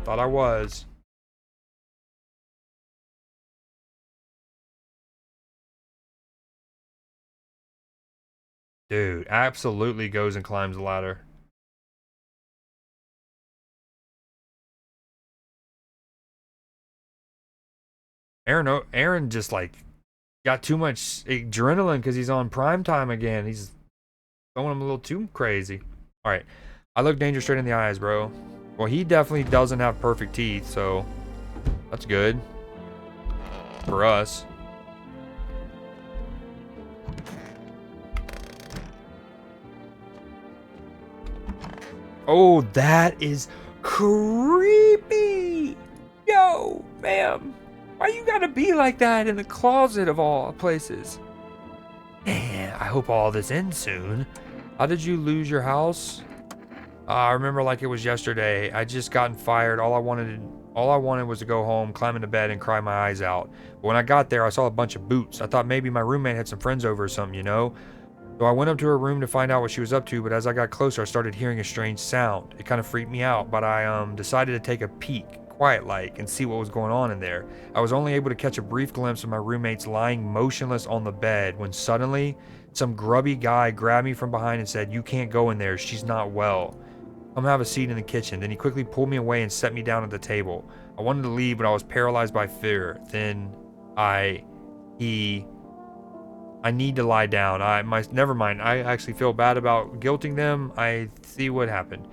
Thought I was. Dude, absolutely goes and climbs the ladder. Aaron just like got too much adrenaline because he's on prime time again. He's going him a little too crazy. All right, I look danger straight in the eyes, bro. Well, he definitely doesn't have perfect teeth, so that's good for us. Oh, that is creepy. Yo, ma'am, why you gotta be like that in the closet of all places? Man, I hope all this ends soon. How did you lose your house? I remember like it was yesterday. I just gotten fired. All I wanted was to go home, climb into bed, and cry my eyes out. But when I got there, I saw a bunch of boots. I thought maybe my roommate had some friends over or something, you know? So I went up to her room to find out what she was up to, but as I got closer, I started hearing a strange sound. It kind of freaked me out, but I decided to take a peek, quiet-like, and see what was going on in there. I was only able to catch a brief glimpse of my roommates lying motionless on the bed when suddenly, some grubby guy grabbed me from behind and said, "You can't go in there, she's not well. Come have a seat in the kitchen." Then he quickly pulled me away and set me down at the table. I wanted to leave, but I was paralyzed by fear. Then I need to lie down. Never mind. I actually feel bad about guilting them. I see what happened.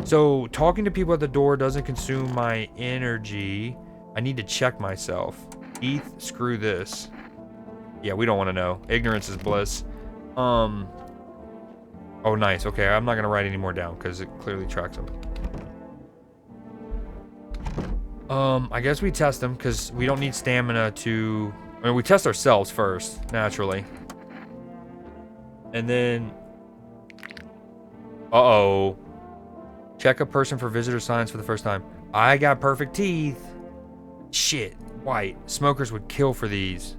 So talking to people at the door doesn't consume my energy. I need to check myself. Heath, screw this. Yeah, we don't want to know. Ignorance is bliss. Oh, nice. Okay, I'm not gonna write any more down because it clearly tracks them. I guess we test them because we don't need stamina to. I mean, we test ourselves first, naturally. And then... Uh-oh. Check a person for visitor signs for the first time. I got perfect teeth. Shit. White. Smokers would kill for these.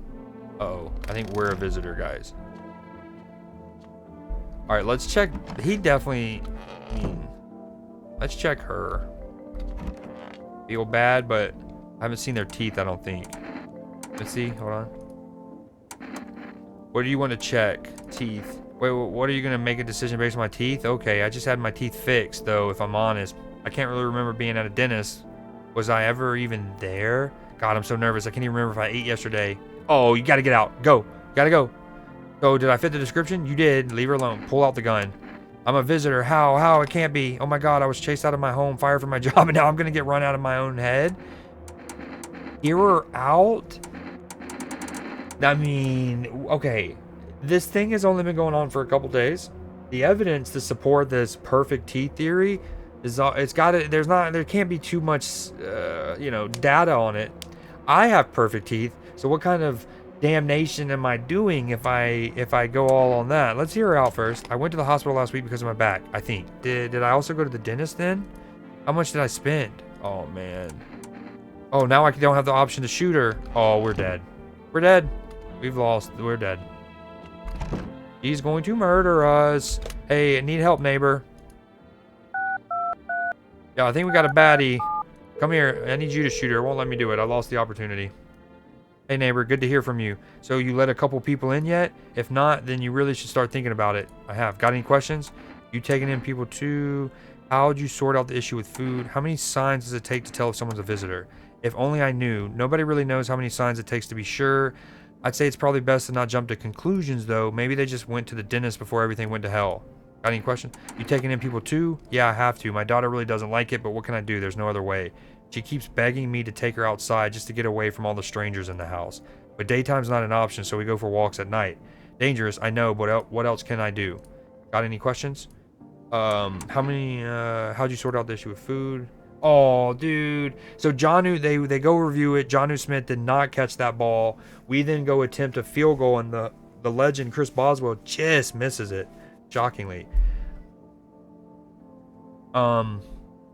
Uh-oh. I think we're a visitor, guys. Alright, let's check... He definitely... let's check her. Feel bad, but I haven't seen their teeth, I don't think. Let's see. Hold on. What do you want to check? Teeth. Wait, what are you going to make a decision based on my teeth? Okay, I just had my teeth fixed, though, if I'm honest. I can't really remember being at a dentist. Was I ever even there? God, I'm so nervous. I can't even remember if I ate yesterday. Oh, you got to get out. Go. Gotta go. So, did I fit the description? You did. Leave her alone. Pull out the gun. I'm a visitor. How? It can't be. Oh my God, I was chased out of my home, fired from my job, and now I'm going to get run out of my own head? Hear her out? I mean, okay, this thing has only been going on for a couple days. The evidence to support this perfect teeth theory is there can't be too much data on it. I have perfect teeth, so what kind of damnation am I doing if I go all on that? Let's hear her out first. I went to the hospital last week because of my back, I think. Did I also go to the dentist then? How much did I spend? Oh man. Oh, now I don't have the option to shoot her. Oh, we're dead. We're dead. We've lost. We're dead. He's going to murder us. Hey, I need help, neighbor. Yeah, I think we got a baddie. Come here. I need you to shoot her. It won't let me do it. I lost the opportunity. Hey, neighbor. Good to hear from you. So you let a couple people in yet? If not, then you really should start thinking about it. I have. Got any questions? You taking in people too? How'd you sort out the issue with food? How many signs does it take to tell if someone's a visitor? If only I knew. Nobody really knows how many signs it takes to be sure. I'd say it's probably best to not jump to conclusions, though. Maybe they just went to the dentist before everything went to hell. Got any questions? You taking in people too? Yeah, I have to. My daughter really doesn't like it, but what can I do? There's no other way. She keeps begging me to take her outside just to get away from all the strangers in the house. But daytime's not an option, so we go for walks at night. Dangerous, I know, but what else can I do? Got any questions? How'd you sort out the issue with food? Oh, dude. So Jonnu, they go review it. Jonnu Smith did not catch that ball. We then go attempt a field goal, and the legend Chris Boswell just misses it, shockingly.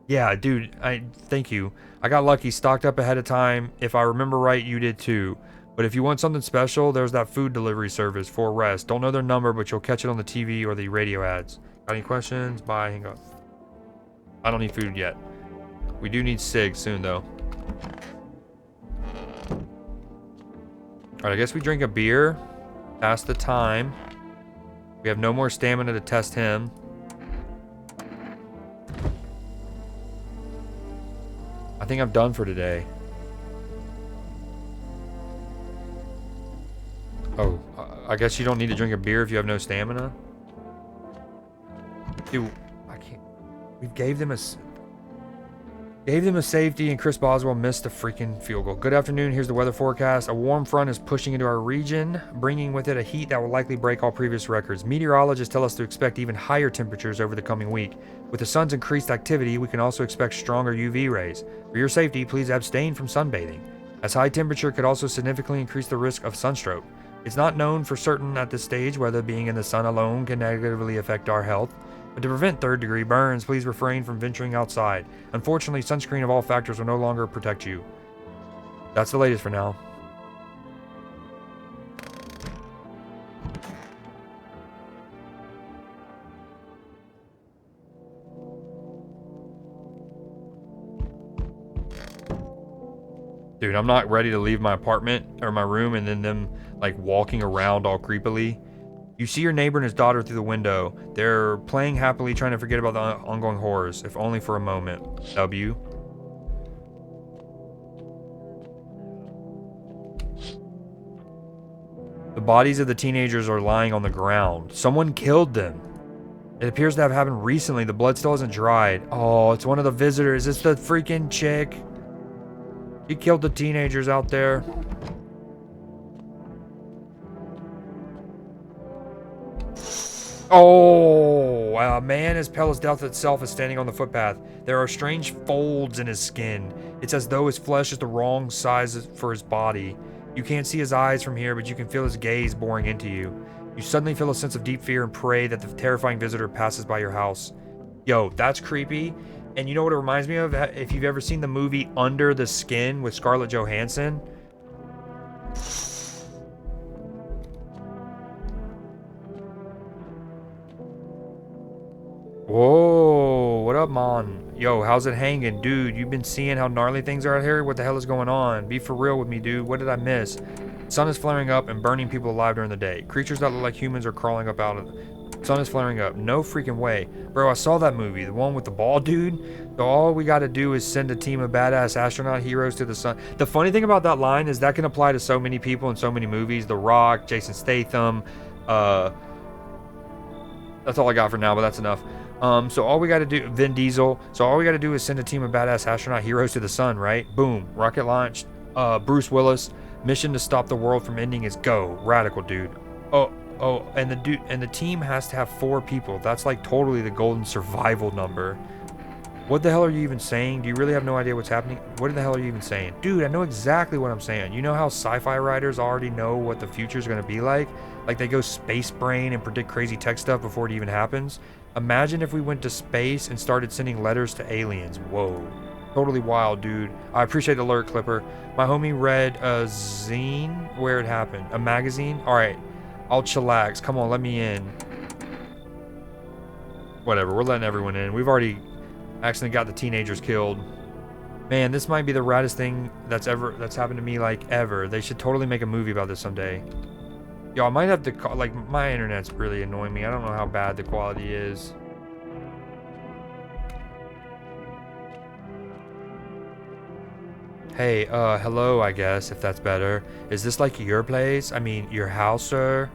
Yeah, dude, thank you. I got lucky, stocked up ahead of time. If I remember right, you did too. But if you want something special, there's that food delivery service for rest. Don't know their number, but you'll catch it on the TV or the radio ads. Got any questions? Bye, hang up. I don't need food yet. We do need cigs soon, though. Alright, I guess we drink a beer. Pass the time. We have no more stamina to test him. I think I'm done for today. Oh, I guess you don't need to drink a beer if you have no stamina? Dude, I can't... We gave them a safety, and Chris Boswell missed a freaking field goal. Good afternoon, here's the weather forecast. A warm front is pushing into our region, bringing with it a heat that will likely break all previous records. Meteorologists tell us to expect even higher temperatures over the coming week. With the sun's increased activity, we can also expect stronger UV rays. For your safety, please abstain from sunbathing, as high temperature could also significantly increase the risk of sunstroke. It's not known for certain at this stage whether being in the sun alone can negatively affect our health. But to prevent third-degree burns, please refrain from venturing outside. Unfortunately, sunscreen of all factors will no longer protect you. That's the latest for now. Dude, I'm not ready to leave my apartment or my room and then them like walking around all creepily. You see your neighbor and his daughter through the window. They're playing happily, trying to forget about the ongoing horrors, if only for a moment. W. The bodies of the teenagers are lying on the ground. Someone killed them. It appears to have happened recently. The blood still hasn't dried. Oh, it's one of the visitors. It's the freaking chick. He killed the teenagers out there. Oh, a man as pale as death itself is standing on the footpath. There are strange folds in his skin. It's as though his flesh is the wrong size for his body. You can't see his eyes from here, but you can feel his gaze boring into you. You suddenly feel a sense of deep fear and pray that the terrifying visitor passes by your house. Yo, that's creepy. And you know what it reminds me of? If you've ever seen the movie Under the Skin with Scarlett Johansson. Whoa, what up, Mon? Yo, how's it hanging? Dude, you've been seeing how gnarly things are out here? What the hell is going on? Be for real with me, dude. What did I miss? Sun is flaring up and burning people alive during the day. Creatures that look like humans are crawling up out of it. Sun is flaring up. No freaking way. Bro, I saw that movie. The one with the ball dude. So all we gotta do is send a team of badass astronaut heroes to the sun. The funny thing about that line is that can apply to so many people in so many movies. The Rock, Jason Statham. That's all I got for now, but that's enough. So all we gotta do, Vin Diesel. So all we gotta do is send a team of badass astronaut heroes to the sun, right? Boom. Rocket launched. Bruce Willis. Mission to stop the world from ending is go. Radical, dude. Oh, and the team has to have 4 people. That's like totally the golden survival number. What the hell are you even saying? Do you really have no idea what's happening? What the hell are you even saying? Dude, I know exactly what I'm saying. You know how sci-fi writers already know what the future is going to be like? Like they go space brain and predict crazy tech stuff before it even happens? Imagine if we went to space and started sending letters to aliens. Whoa. Totally wild, dude. I appreciate the alert, Clipper. My homie read a zine where it happened. A magazine? Alright. I'll chillax. Come on, let me in. Whatever, we're letting everyone in. We've already accidentally got the teenagers killed. Man, this might be the raddest thing that's happened to me, like, ever. They should totally make a movie about this someday. Yo, I might have to call, like, my internet's really annoying me. I don't know how bad the quality is. Hey, hello, I guess, if that's better. Is this like your place? I mean, your house, sir?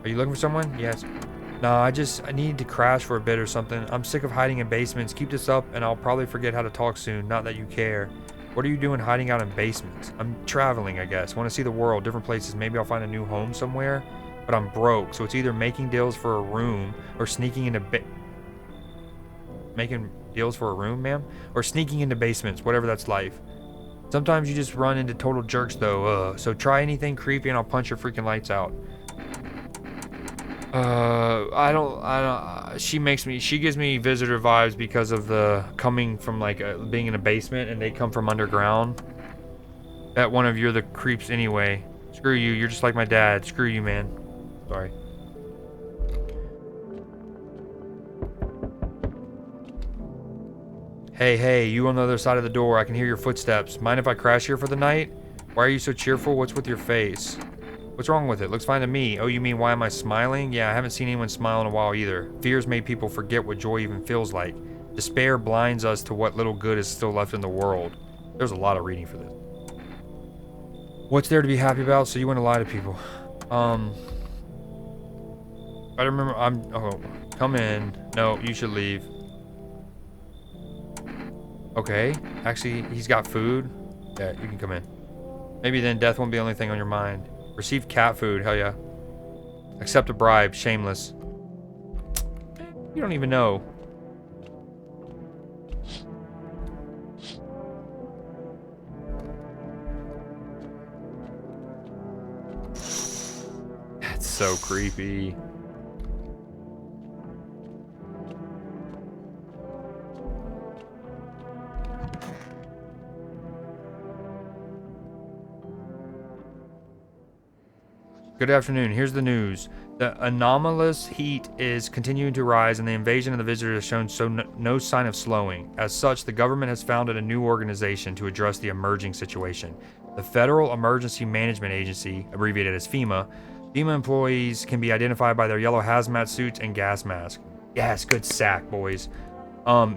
Are you looking for someone? Yes. No, I need to crash for a bit or something. I'm sick of hiding in basements. Keep this up and I'll probably forget how to talk soon. Not that you care. What are you doing hiding out in basements? I'm traveling, I guess. Want to see the world, different places. Maybe I'll find a new home somewhere. But I'm broke, so it's either making deals for a room or sneaking into making deals for a room, ma'am? Or sneaking into basements, whatever that's life. Sometimes you just run into total jerks though, so try anything creepy and I'll punch your freaking lights out. She gives me visitor vibes because of the coming from like being in a basement and they come from underground. That one of you're the creeps anyway. Screw you, you're just like my dad. Screw you, man. Sorry. Hey, you on the other side of the door. I can hear your footsteps. Mind if I crash here for the night? Why are you so cheerful? What's with your face? What's wrong with it? Looks fine to me. Oh, you mean why am I smiling? Yeah, I haven't seen anyone smile in a while either. Fears made people forget what joy even feels like. Despair blinds us to what little good is still left in the world. There's a lot of reading for this. What's there to be happy about? So you want to lie to people. I remember oh, come in. No, you should leave. Okay, actually, he's got food. Yeah, you can come in. Maybe then death won't be the only thing on your mind. Receive cat food, hell yeah. Accept a bribe, shameless. You don't even know. That's so creepy. Good afternoon. Here's the news. The anomalous heat is continuing to rise and the invasion of the visitors has shown no sign of slowing. As such, the government has founded a new organization to address the emerging situation. The Federal Emergency Management Agency, abbreviated as FEMA. FEMA employees can be identified by their yellow hazmat suits and gas masks. Yes, good sack, boys.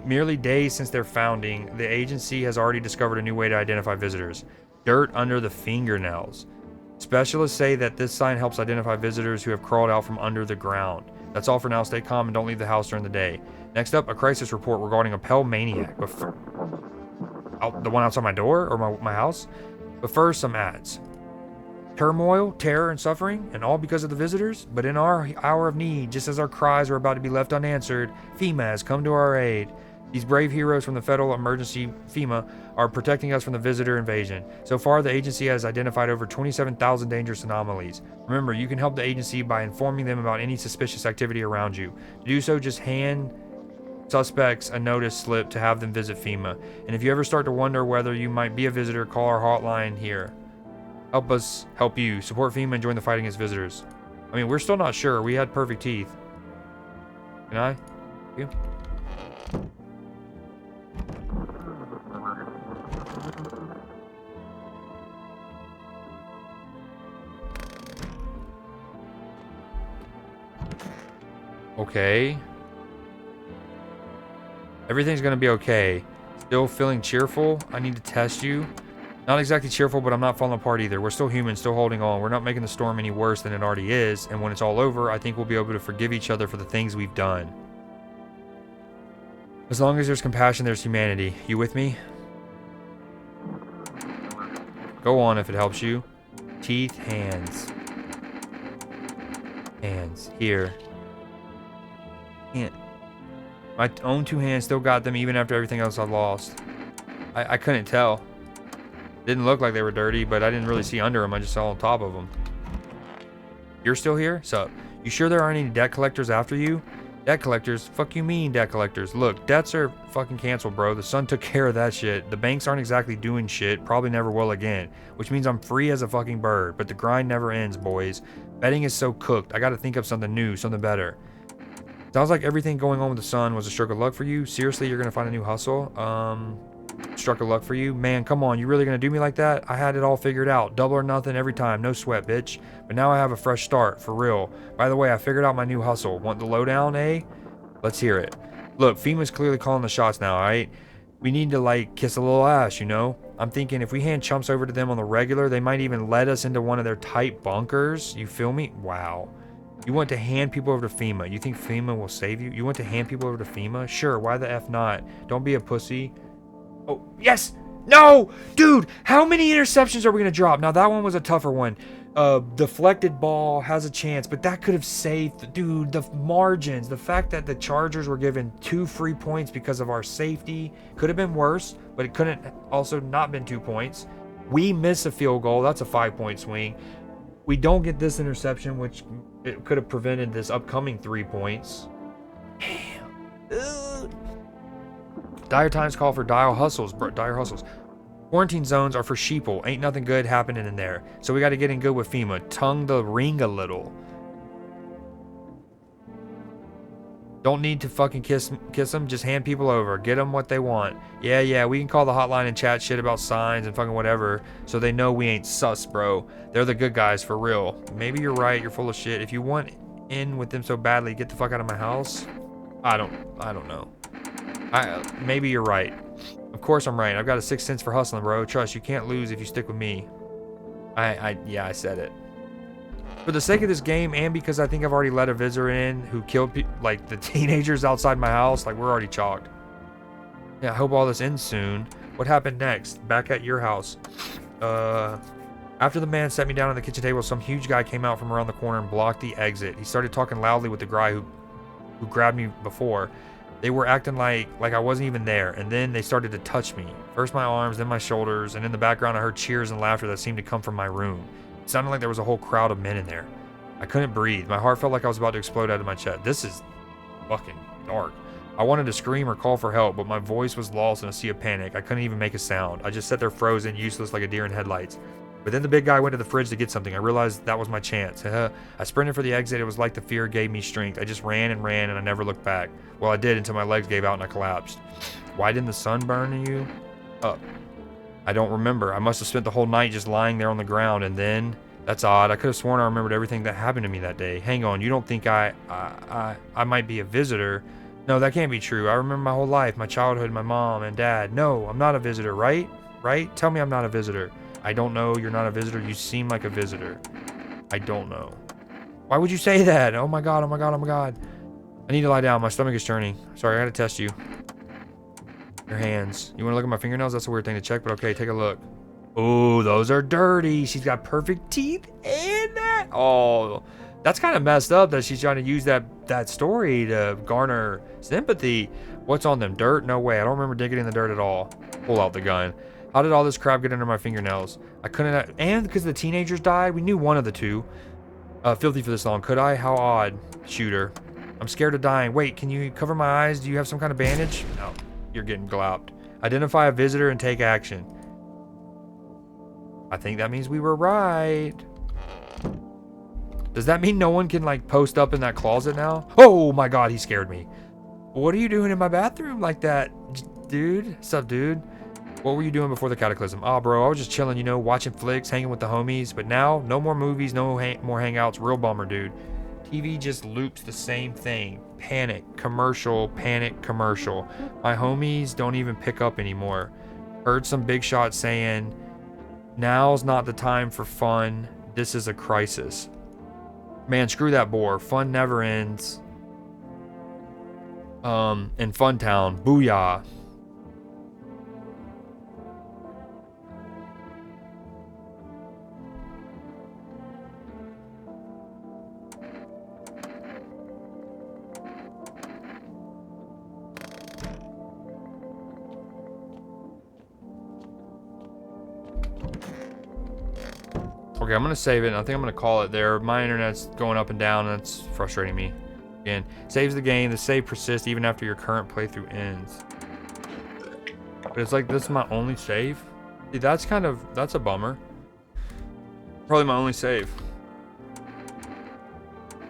Merely days since their founding, the agency has already discovered a new way to identify visitors. Dirt under the fingernails. Specialists say that this sign helps identify visitors who have crawled out from under the ground. That's all for now. Stay calm and don't leave the house during the day. Next up, a crisis report regarding a pale maniac. The one outside my door or my house? But first, some ads. Turmoil, terror, and suffering, and all because of the visitors? But in our hour of need, just as our cries were about to be left unanswered, FEMA has come to our aid. These brave heroes from the Federal Emergency FEMA are protecting us from the visitor invasion. So far, the agency has identified over 27,000 dangerous anomalies. Remember, you can help the agency by informing them about any suspicious activity around you. To do so, just hand suspects a notice slip to have them visit FEMA. And if you ever start to wonder whether you might be a visitor, call our hotline here. Help us help you. Support FEMA and join the fight against visitors. I mean, we're still not sure. We had perfect teeth. Can I? You? Okay. Everything's gonna be okay. Still feeling cheerful? I need to test you. Not exactly cheerful, but I'm not falling apart either. We're still human, still holding on. We're not making the storm any worse than it already is, and when it's all over, I think we'll be able to forgive each other for the things we've done. As long as there's compassion, there's humanity. You with me? Go on if it helps you. Teeth, hands. Hands. Here. Can't. My own two hands still got them even after everything else I lost. I couldn't tell. Didn't look like they were dirty, but I didn't really see under them. I just saw on top of them. You're still here? Sup? You sure there aren't any debt collectors after you? Debt collectors? Fuck you mean debt collectors? Look, debts are fucking canceled, bro. The sun took care of that shit. The banks aren't exactly doing shit. Probably never will again. Which means I'm free as a fucking bird. But the grind never ends, boys. Betting is so cooked. I gotta think of something new, something better. Sounds like everything going on with the sun was a stroke of luck for you. Seriously, you're gonna find a new hustle? Struck of luck for you? Man, come on, you really gonna do me like that? I had it all figured out. Double or nothing every time, no sweat, bitch. But now I have a fresh start, for real. By the way, I figured out my new hustle. Want the lowdown, eh? Let's hear it. Look, FEMA's clearly calling the shots now, alright? We need to, like, kiss a little ass, you know? I'm thinking if we hand chumps over to them on the regular, they might even let us into one of their tight bunkers. You feel me? Wow. You want to hand people over to FEMA. You think FEMA will save you? You want to hand people over to FEMA? Sure, why the F not? Don't be a pussy. Oh, yes! No! Dude, how many interceptions are we going to drop? Now, that one was a tougher one. Deflected ball has a chance, but that could have saved... Dude, the margins. The fact that the Chargers were given 2 free points because of our safety could have been worse, but it couldn't also not been 2 points. We miss a field goal. That's a 5-point swing. We don't get this interception, which it could have prevented this upcoming 3 points. Damn. Dire times call for dire hustles, bro. Dire hustles. Quarantine zones are for sheeple. Ain't nothing good happening in there. So we got to get in good with FEMA. Tongue the ring a little. Don't need to fucking kiss them. Just hand people over. Get them what they want. Yeah, we can call the hotline and chat shit about signs and fucking whatever, so they know we ain't sus, bro. They're the good guys for real. Maybe you're right. You're full of shit. If you want in with them so badly, get the fuck out of my house. I don't know. Maybe you're right. Of course I'm right. I've got a 6th sense for hustling, bro. Trust, you can't lose if you stick with me. Yeah, I said it. For the sake of this game, and because I think I've already let a visitor in who killed like the teenagers outside my house, like we're already chalked. Yeah, I hope all this ends soon. What happened next? Back at your house. After the man set me down at the kitchen table, some huge guy came out from around the corner and blocked the exit. He started talking loudly with the guy who grabbed me before. They were acting like I wasn't even there, and then they started to touch me. First my arms, then my shoulders, and in the background I heard cheers and laughter that seemed to come from my room. It sounded like there was a whole crowd of men in there. I couldn't breathe. My heart felt like I was about to explode out of my chest. This is fucking dark. I wanted to scream or call for help, but my voice was lost in a sea of panic. I couldn't even make a sound. I just sat there frozen, useless like a deer in headlights. But then the big guy went to the fridge to get something. I realized that was my chance. I sprinted for the exit. It was like the fear gave me strength. I just ran and ran, and I never looked back. Well, I did until my legs gave out and I collapsed. Why didn't the sun burn you up? I don't remember. I must have spent the whole night just lying there on the ground, and then... That's odd. I could have sworn I remembered everything that happened to me that day. Hang on, you don't think I might be a visitor? No, that can't be true. I remember my whole life, my childhood, my mom and dad. No, I'm not a visitor, right? Right? Tell me I'm not a visitor. I don't know. You're not a visitor. You seem like a visitor. I don't know. Why would you say that? Oh my god, oh my god, oh my god. I need to lie down. My stomach is churning. Sorry, I gotta test you. Your hands. You wanna look at my fingernails? That's a weird thing to check, but okay, take a look. Oh, those are dirty. She's got perfect teeth and that. Oh, that's kind of messed up that she's trying to use that story to garner sympathy. What's on them? Dirt? No way. I don't remember digging in the dirt at all. Pull out the gun. How did all this crap get under my fingernails? I couldn't. And because the teenagers died, we knew one of the two. Filthy for this long. Could I? How odd. Shooter. I'm scared of dying. Wait, can you cover my eyes? Do you have some kind of bandage? No. You're getting glopped. Identify a visitor and take action. I think that means we were right. Does that mean no one can like post up in that closet now? Oh my god, he scared me. What are you doing in my bathroom like that, dude? What's up, dude? What were you doing before the cataclysm? Oh, bro, I was just chilling, you know, watching flicks, hanging with the homies. But now, no more movies, no more hangouts. Real bummer, dude. TV just loops the same thing. Panic, commercial, panic, commercial. My homies don't even pick up anymore. Heard some big shot saying... Now's not the time for fun. This is a crisis. Man, screw that bore. Fun never ends. In Funtown. Booyah. Okay, I'm gonna save it, and I think I'm gonna call it there. My internet's going up and down, and it's frustrating me. Again, saves the game. The save persists even after your current playthrough ends. But it's like, this is my only save? See, that's a bummer. Probably my only save.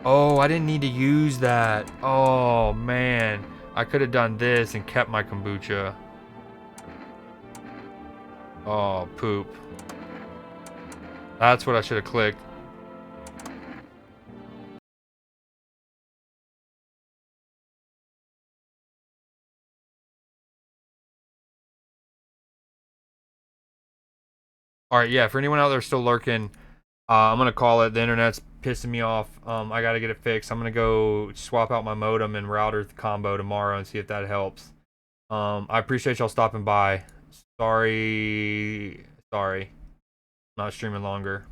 Oh, I didn't need to use that. Oh, man. I could have done this and kept my kombucha. Oh, poop. That's what I should have clicked. Alright, yeah, for anyone out there still lurking, I'm going to call it. The internet's pissing me off. I got to get it fixed. I'm going to go swap out my modem and router combo tomorrow and see if that helps. I appreciate y'all stopping by. Sorry. Not streaming longer.